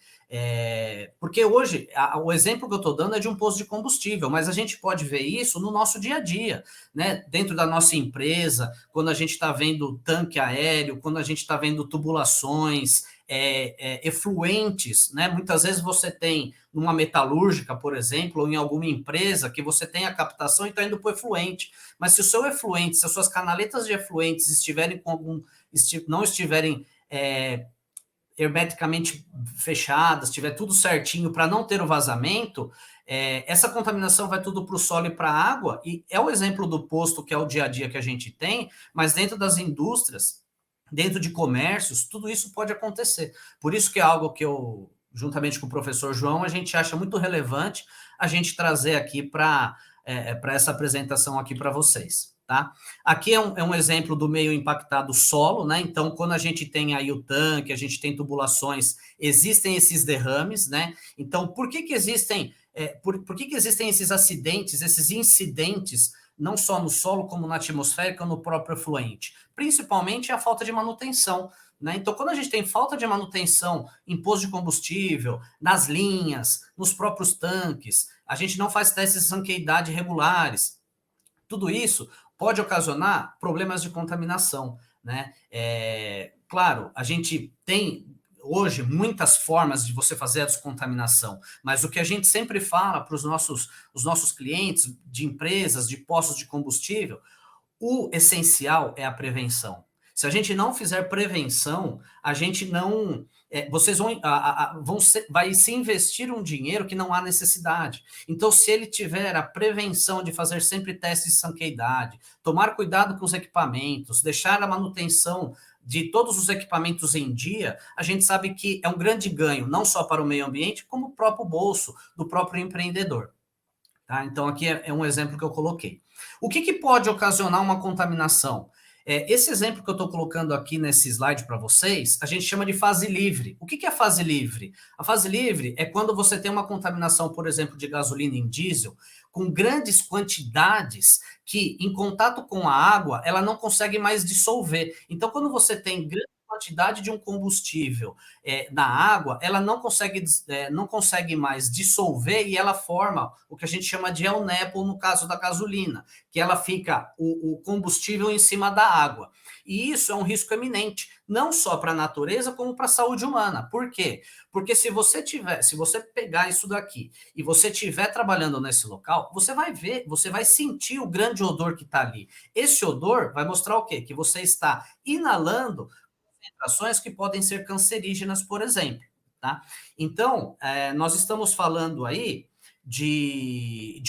porque hoje o exemplo que eu estou dando é de um posto de combustível, mas a gente pode ver isso no nosso dia a dia, né? Dentro da nossa empresa, quando a gente está vendo tanque aéreo, quando a gente está vendo tubulações, efluentes, né? Muitas vezes você tem numa metalúrgica, por exemplo, ou em alguma empresa que você tem a captação e está indo para o efluente. Mas se o seu efluente, se as suas canaletas de efluentes estiverem não estiverem hermeticamente fechadas, tiver tudo certinho para não ter o vazamento, essa contaminação vai tudo para o solo e para a água, e é o exemplo do posto que é o dia a dia que a gente tem, mas dentro das indústrias, dentro de comércios, tudo isso pode acontecer. Por isso que é algo que eu, juntamente com o professor João, a gente acha muito relevante a gente trazer aqui para essa apresentação aqui para vocês. Tá? Aqui é um exemplo do meio impactado solo, né? Então, quando a gente tem aí o tanque, a gente tem tubulações, existem esses derrames, né? Então, por que existem por que existem esses acidentes, esses incidentes, não só no solo, como na atmosférica ou no próprio efluente? Principalmente a falta de manutenção, né? Então, quando a gente tem falta de manutenção em posto de combustível, nas linhas, nos próprios tanques, a gente não faz testes de sanqueidade regulares, tudo isso pode ocasionar problemas de contaminação, né? Claro, a gente tem hoje muitas formas de você fazer a descontaminação, mas o que a gente sempre fala para os nossos clientes de empresas, de postos de combustível, o essencial é a prevenção. Se a gente não fizer prevenção, a gente não... vocês vai se investir um dinheiro que não há necessidade. Então, se ele tiver a prevenção de fazer sempre testes de sanqueidade, tomar cuidado com os equipamentos, deixar a manutenção de todos os equipamentos em dia, a gente sabe que é um grande ganho, não só para o meio ambiente, como o próprio bolso do próprio empreendedor. Tá? Então, aqui é um exemplo que eu coloquei. O que pode ocasionar uma contaminação? Esse exemplo que eu estou colocando aqui nesse slide para vocês, a gente chama de fase livre. O que é fase livre? A fase livre é quando você tem uma contaminação, por exemplo, de gasolina em diesel, com grandes quantidades que, em contato com a água, ela não consegue mais dissolver. Então, quando você tem grande quantidade de um combustível na água, ela não consegue mais dissolver e ela forma o que a gente chama de El Nepo no caso da gasolina, que ela fica o combustível em cima da água. E isso é um risco eminente, não só para a natureza, como para a saúde humana. Por quê? Porque se você pegar isso daqui e você estiver trabalhando nesse local, você vai ver, você vai sentir o grande odor que está ali. Esse odor vai mostrar o quê? Que você está inalando concentrações que podem ser cancerígenas, por exemplo. Tá? Então, nós estamos falando aí de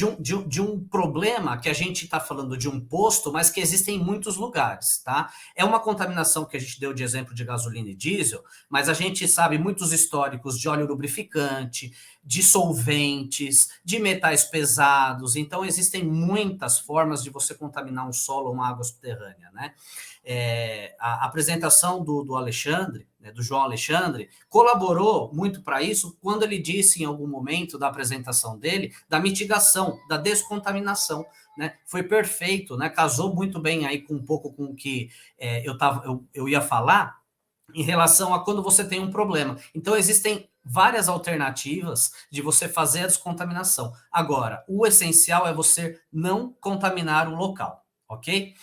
um problema que a gente está falando de um posto, mas que existe em muitos lugares. Tá? É uma contaminação que a gente deu de exemplo de gasolina e diesel, mas a gente sabe muitos históricos de óleo lubrificante, de solventes, de metais pesados. Então, existem muitas formas de você contaminar um solo ou uma água subterrânea, né? A apresentação do Alexandre, né, do João Alexandre, colaborou muito para isso quando ele disse em algum momento da apresentação dele da mitigação, da descontaminação, né? Foi perfeito, né? Casou muito bem aí com um pouco com o que eu ia falar em relação a quando você tem um problema. Então, existem várias alternativas de você fazer a descontaminação. Agora, o essencial é você não contaminar o local, ok?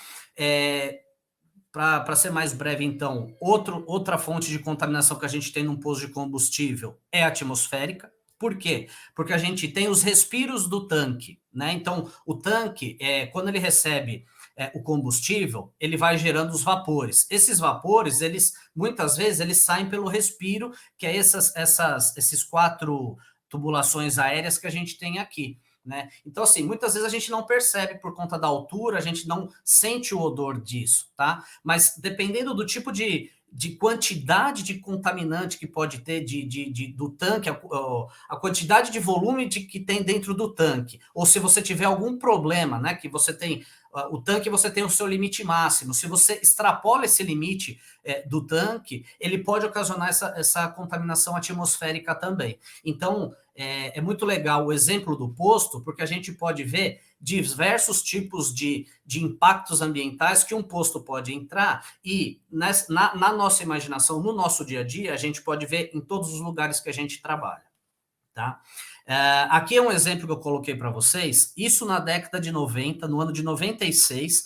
Para ser mais breve, então, outra fonte de contaminação que a gente tem num posto de combustível é a atmosférica. Por quê? Porque a gente tem os respiros do tanque, né? Então, o tanque, quando ele recebe o combustível, ele vai gerando os vapores. Esses vapores, muitas vezes, eles saem pelo respiro, que é esses 4 tubulações aéreas que a gente tem aqui. Né? Então, assim, muitas vezes a gente não percebe por conta da altura, a gente não sente o odor disso, tá? Mas dependendo do tipo de quantidade de contaminante que pode ter do tanque, a quantidade de volume que tem dentro do tanque, ou se você tiver algum problema, né, que você tem o tanque, você tem o seu limite máximo. Se você extrapola esse limite do tanque, ele pode ocasionar essa contaminação atmosférica também. Então, é muito legal o exemplo do posto, porque a gente pode ver diversos tipos de impactos ambientais que um posto pode entrar e na nossa imaginação, no nosso dia a dia, a gente pode ver em todos os lugares que a gente trabalha. Tá? Aqui é um exemplo que eu coloquei para vocês, isso na década de 90, no ano de 96,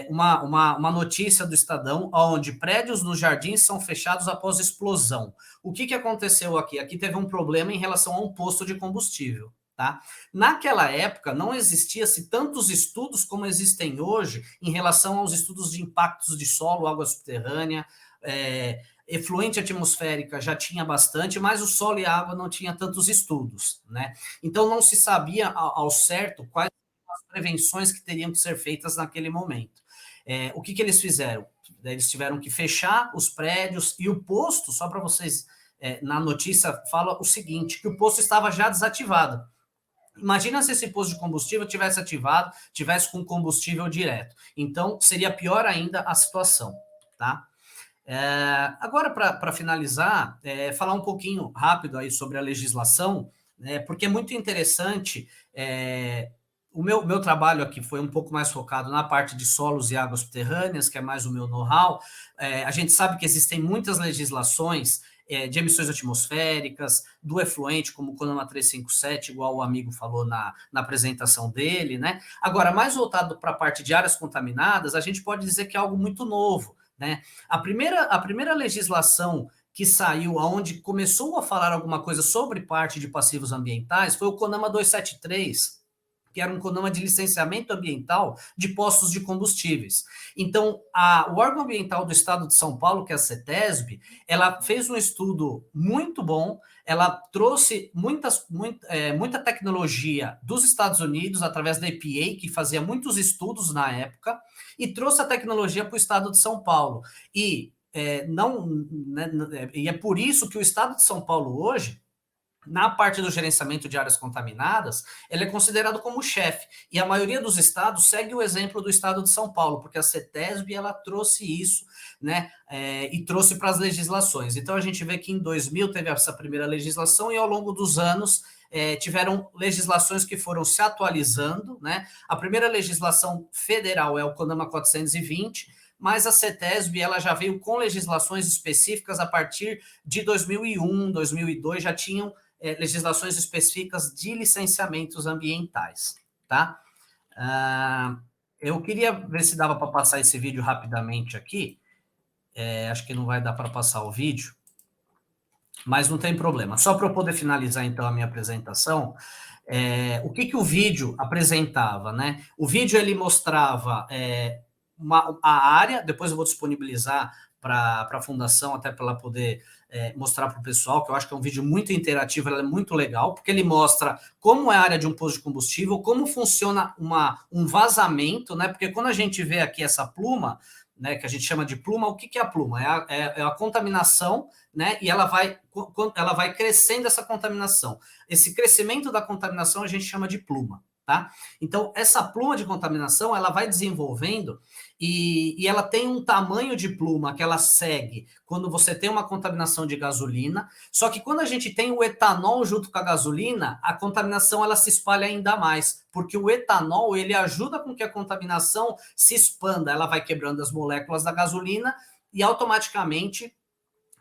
uma notícia do Estadão, onde prédios nos jardins são fechados após explosão. O que aconteceu aqui? Aqui teve um problema em relação a um posto de combustível. Tá? Naquela época, não existia-se tantos estudos como existem hoje em relação aos estudos de impactos de solo, água subterrânea, efluente atmosférica já tinha bastante, mas o solo e a água não tinha tantos estudos, né? Então, não se sabia ao certo quais as prevenções que teriam que ser feitas naquele momento. O que eles fizeram? Eles tiveram que fechar os prédios e o posto, só para vocês, na notícia fala o seguinte, que o posto estava já desativado. Imagina se esse posto de combustível tivesse ativado, tivesse com combustível direto. Então, seria pior ainda a situação, tá? Agora, para finalizar, falar um pouquinho rápido aí sobre a legislação, porque é muito interessante. O meu trabalho aqui foi um pouco mais focado na parte de solos e águas subterrâneas, que é mais o meu know-how. A gente sabe que existem muitas legislações de emissões atmosféricas, do efluente, como o CONAMA 357, igual o amigo falou na apresentação dele, né? Agora, mais voltado para a parte de áreas contaminadas, a gente pode dizer que é algo muito novo, né? A primeira legislação que saiu, onde começou a falar alguma coisa sobre parte de passivos ambientais, foi o CONAMA 273, que era um CONAMA de licenciamento ambiental de postos de combustíveis. Então, o órgão ambiental do Estado de São Paulo, que é a CETESB, ela fez um estudo muito bom, ela trouxe muita tecnologia dos Estados Unidos, através da EPA, que fazia muitos estudos na época, e trouxe a tecnologia para o Estado de São Paulo. E é por isso que o Estado de São Paulo hoje, na parte do gerenciamento de áreas contaminadas, ele é considerado como chefe. E a maioria dos estados segue o exemplo do Estado de São Paulo, porque a CETESB ela trouxe isso, né, e trouxe para as legislações. Então, a gente vê que em 2000 teve essa primeira legislação e, ao longo dos anos, tiveram legislações que foram se atualizando, né? A primeira legislação federal é o CONAMA 420, mas a CETESB ela já veio com legislações específicas a partir de 2001, 2002, já tinham legislações específicas de licenciamentos ambientais, tá? Eu queria ver se dava para passar esse vídeo rapidamente aqui. Acho que não vai dar para passar o vídeo, mas não tem problema. Só para eu poder finalizar, então, a minha apresentação, o que o vídeo apresentava, né? O vídeo, ele mostrava a área, depois eu vou disponibilizar para a fundação, até para ela poder mostrar para o pessoal, que eu acho que é um vídeo muito interativo, ela é muito legal, porque ele mostra como é a área de um posto de combustível, como funciona um vazamento, né? Porque quando a gente vê aqui essa pluma, né, que a gente chama de pluma, o que é a pluma? É a contaminação, né? E ela vai crescendo essa contaminação. Esse crescimento da contaminação a gente chama de pluma, tá? Então, essa pluma de contaminação, ela vai desenvolvendo e ela tem um tamanho de pluma que ela segue quando você tem uma contaminação de gasolina, só que quando a gente tem o etanol junto com a gasolina, a contaminação ela se espalha ainda mais, porque o etanol ele ajuda com que a contaminação se expanda, ela vai quebrando as moléculas da gasolina e automaticamente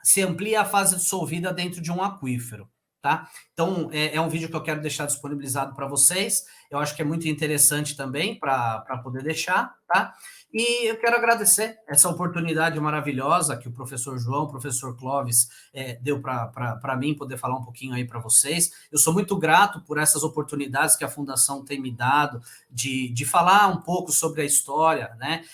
se amplia a fase dissolvida dentro de um aquífero. Tá? Então, é um vídeo que eu quero deixar disponibilizado para vocês. Eu acho que é muito interessante também para poder deixar, tá? E eu quero agradecer essa oportunidade maravilhosa que o professor João, o professor Clóvis deu para mim poder falar um pouquinho aí para vocês. Eu sou muito grato por essas oportunidades que a Fundação tem me dado de falar um pouco sobre a história, né?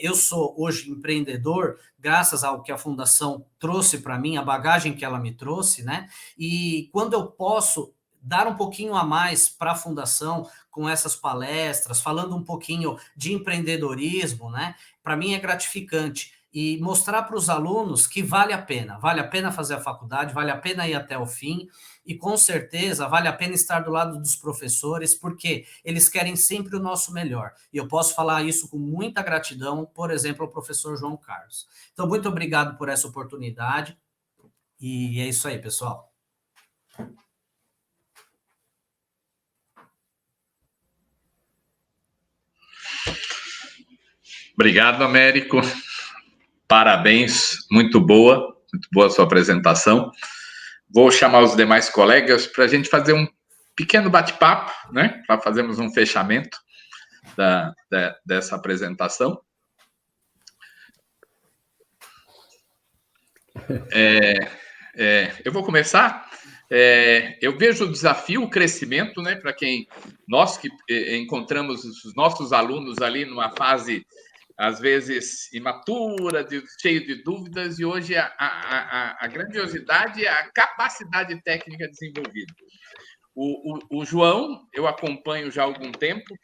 Eu sou hoje empreendedor, graças ao que a Fundação trouxe para mim, a bagagem que ela me trouxe, né? E quando eu posso dar um pouquinho a mais para a Fundação com essas palestras, falando um pouquinho de empreendedorismo, né? Para mim é gratificante. E mostrar para os alunos que vale a pena fazer a faculdade, vale a pena ir até o fim, e com certeza vale a pena estar do lado dos professores, porque eles querem sempre o nosso melhor. E eu posso falar isso com muita gratidão, por exemplo, ao professor João Carlos. Então, muito obrigado por essa oportunidade, e é isso aí, pessoal. Obrigado, Américo. Parabéns, muito boa a sua apresentação. Vou chamar os demais colegas para a gente fazer um pequeno bate-papo, né? Para fazermos um fechamento. dessa apresentação. Eu vou começar. Eu vejo o desafio, o crescimento, né, para nós que encontramos os nossos alunos ali numa fase, às vezes, imatura, cheio de dúvidas, e hoje a grandiosidade é a capacidade técnica desenvolvida. O João, eu acompanho já há algum tempo.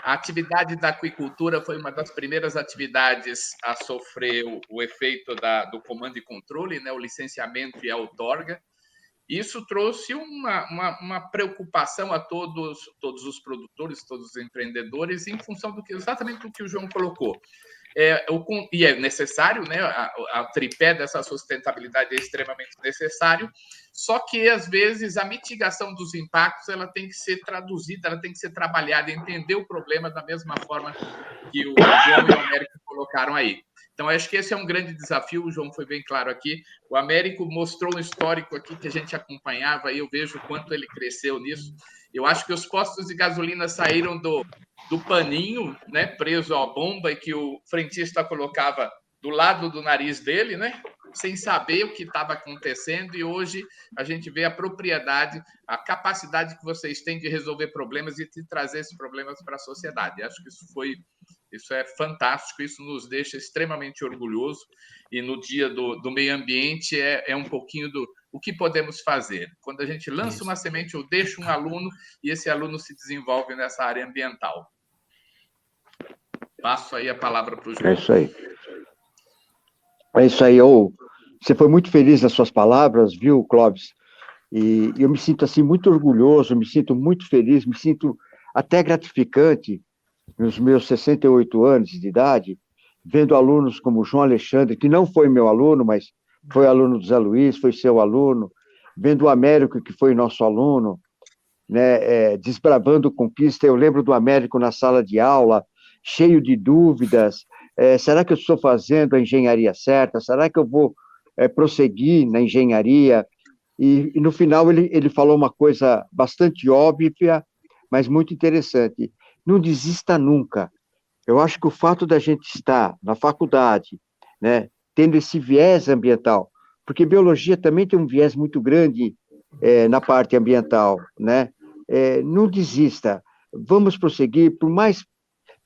A atividade da aquicultura foi uma das primeiras atividades a sofrer o efeito do comando e controle, né, o licenciamento e a outorga. Isso trouxe uma preocupação a todos os produtores, todos os empreendedores, em função exatamente do que o João colocou. E é necessário, né? A tripé dessa sustentabilidade é extremamente necessário, só que, às vezes, a mitigação dos impactos ela tem que ser traduzida, ela tem que ser trabalhada, entender o problema da mesma forma que o João e o Américo colocaram aí. Então, acho que esse é um grande desafio, o João foi bem claro aqui. O Américo mostrou um histórico aqui que a gente acompanhava, e eu vejo o quanto ele cresceu nisso. Eu acho que os postos de gasolina saíram do paninho, né, preso à bomba, e que o frentista colocava do lado do nariz dele, né, sem saber o que estava acontecendo, e hoje a gente vê a propriedade, a capacidade que vocês têm de resolver problemas e de trazer esses problemas para a sociedade. Acho que isso é fantástico, isso nos deixa extremamente orgulhoso, e no dia do meio ambiente é um pouquinho do o que podemos fazer. Quando a gente lança uma semente, eu deixo um aluno, e esse aluno se desenvolve nessa área ambiental. Passo aí a palavra para o João. É isso aí. É isso aí. Você foi muito feliz nas suas palavras, viu, Clóvis? E eu me sinto assim muito orgulhoso, me sinto muito feliz, me sinto até gratificante nos meus 68 anos de idade, vendo alunos como o João Alexandre, que não foi meu aluno, mas foi aluno do Zé Luiz, foi seu aluno, vendo o Américo, que foi nosso aluno, né, desbravando conquista. Eu lembro do Américo na sala de aula, cheio de dúvidas. Será que eu estou fazendo a engenharia certa? Será que eu vou prosseguir na engenharia? E no final ele falou uma coisa bastante óbvia, mas muito interessante. Não desista nunca. Eu acho que o fato da gente estar na faculdade, né, tendo esse viés ambiental, porque biologia também tem um viés muito grande na parte ambiental, né? Não desista. Vamos prosseguir, por mais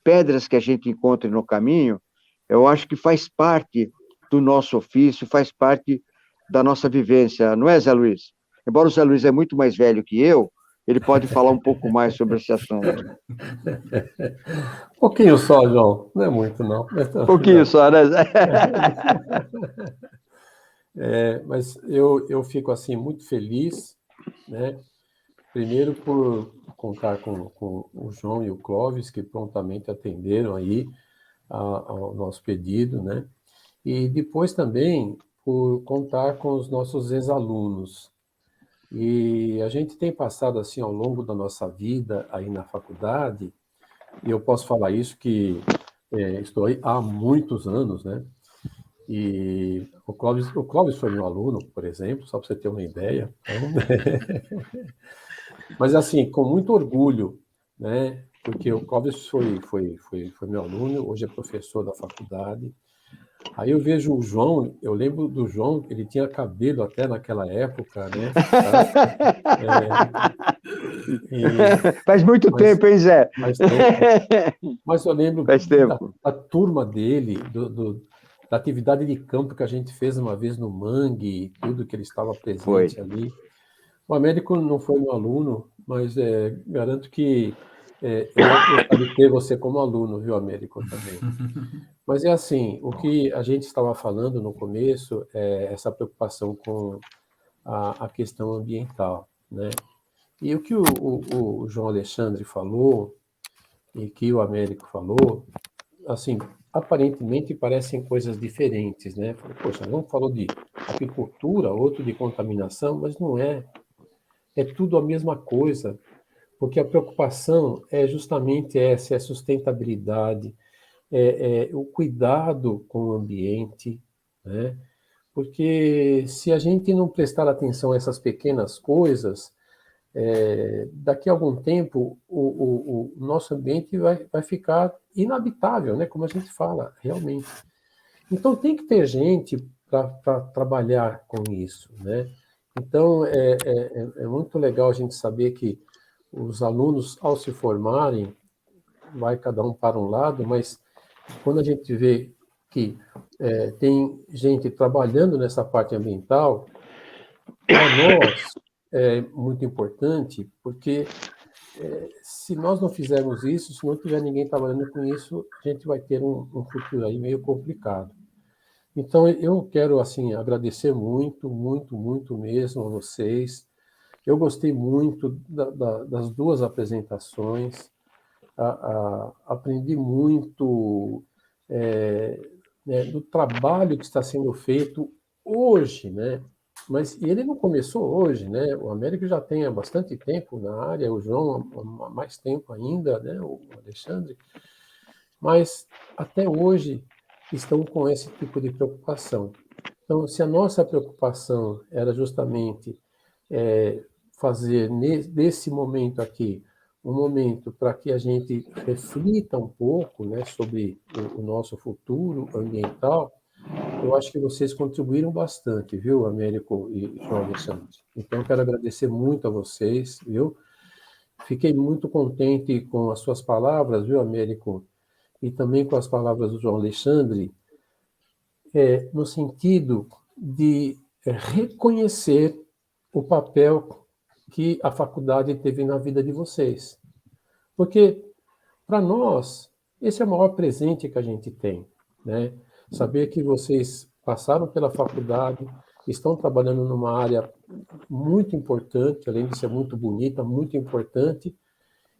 pedras que a gente encontre no caminho, eu acho que faz parte do nosso ofício, faz parte da nossa vivência, não é, Zé Luiz? Embora o Zé Luiz é muito mais velho que eu, ele pode falar um pouco mais sobre esse assunto. Um pouquinho só, João. Não é muito, não. Um pouquinho só, né? Mas eu fico, assim, muito feliz, né? Primeiro por contar com o João e o Clóvis, que prontamente atenderam aí ao nosso pedido, né? E depois também por contar com os nossos ex-alunos. E a gente tem passado, assim, ao longo da nossa vida aí na faculdade, e eu posso falar isso que estou aí há muitos anos, né? E o Clóvis foi meu aluno, por exemplo, só para você ter uma ideia. Então, mas, assim, com muito orgulho, né? Porque o Clóvis foi meu aluno, hoje é professor da faculdade. Aí eu vejo o João, eu lembro do João, ele tinha cabelo até naquela época, né? Faz muito tempo, hein, Zé? Faz tempo. Mas eu lembro da turma dele, da atividade de campo que a gente fez uma vez no Mangue, tudo que ele estava presente ali. O Américo não foi meu aluno, mas garanto que eu gostaria de ter você como aluno, viu, Américo, também. Mas é assim, o que a gente estava falando no começo é essa preocupação com a questão ambiental, né? E o que o João Alexandre falou e que o Américo falou, assim, aparentemente parecem coisas diferentes, né? Poxa, um falou de apicultura, outro de contaminação, mas não é. É tudo a mesma coisa, porque a preocupação é justamente essa, é a sustentabilidade, o cuidado com o ambiente, né? Porque se a gente não prestar atenção a essas pequenas coisas, daqui a algum tempo o nosso ambiente vai ficar inabitável, né? Como a gente fala, realmente. Então tem que ter gente para trabalhar com isso, né? Então é muito legal a gente saber que os alunos, ao se formarem, vai cada um para um lado, mas quando a gente vê que tem gente trabalhando nessa parte ambiental, para nós é muito importante, porque se nós não fizermos isso, se não tiver ninguém trabalhando com isso, a gente vai ter um futuro aí meio complicado. Então, eu quero, assim, agradecer muito, muito, muito mesmo a vocês. Eu gostei muito das duas apresentações, aprendi muito né, do trabalho que está sendo feito hoje, né? Mas ele não começou hoje, né? O Américo já tem há bastante tempo na área, o João há mais tempo ainda, né? O Alexandre. Mas até hoje estão com esse tipo de preocupação. Então, se a nossa preocupação era justamente fazer desse momento aqui um momento para que a gente reflita um pouco, né, sobre o nosso futuro ambiental, eu acho que vocês contribuíram bastante, viu, Américo e João Alexandre? Então, quero agradecer muito a vocês, viu? Fiquei muito contente com as suas palavras, viu, Américo? E também com as palavras do João Alexandre, no sentido de reconhecer o papel que a faculdade teve na vida de vocês. Porque, para nós, esse é o maior presente que a gente tem, né? Saber que vocês passaram pela faculdade, estão trabalhando numa área muito importante, além de ser muito bonita, muito importante,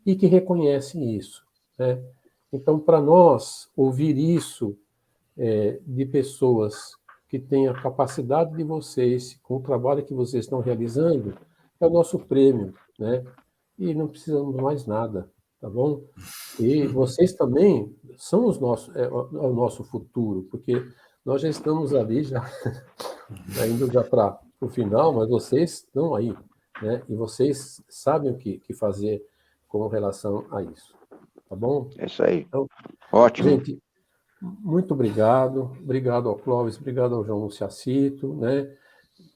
e que reconhecem isso, né? Então, para nós, ouvir isso de pessoas que têm a capacidade de vocês, com o trabalho que vocês estão realizando, é o nosso prêmio, né? E não precisamos mais nada, tá bom? E vocês também são o nosso futuro, porque nós já estamos ali, já indo já para o final, mas vocês estão aí, né? E vocês sabem o que fazer com relação a isso, tá bom? É isso aí. Então, Ótimo. gente, muito obrigado. Obrigado ao Clóvis, obrigado ao João Luciacito, né?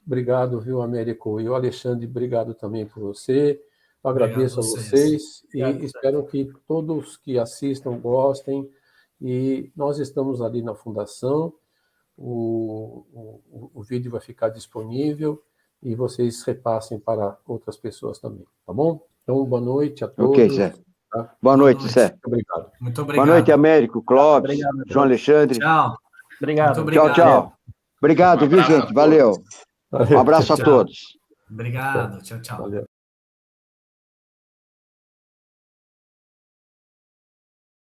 Obrigado, viu, Américo? E o Alexandre, obrigado também por você. Eu agradeço a vocês e espero que todos que assistam gostem. E nós estamos ali na Fundação, o vídeo vai ficar disponível e vocês repassem para outras pessoas também, tá bom? Então, boa noite a todos. Ok, Zé. Tá? Boa noite, Zé. Muito obrigado. Muito obrigado. Boa noite, Américo, Clóvis, Obrigado. João Alexandre. Tchau. Obrigado. Muito obrigado. Tchau, tchau. Obrigado, viu, gente? Valeu. Um abraço a todos. Obrigado. Tchau, tchau. Valeu.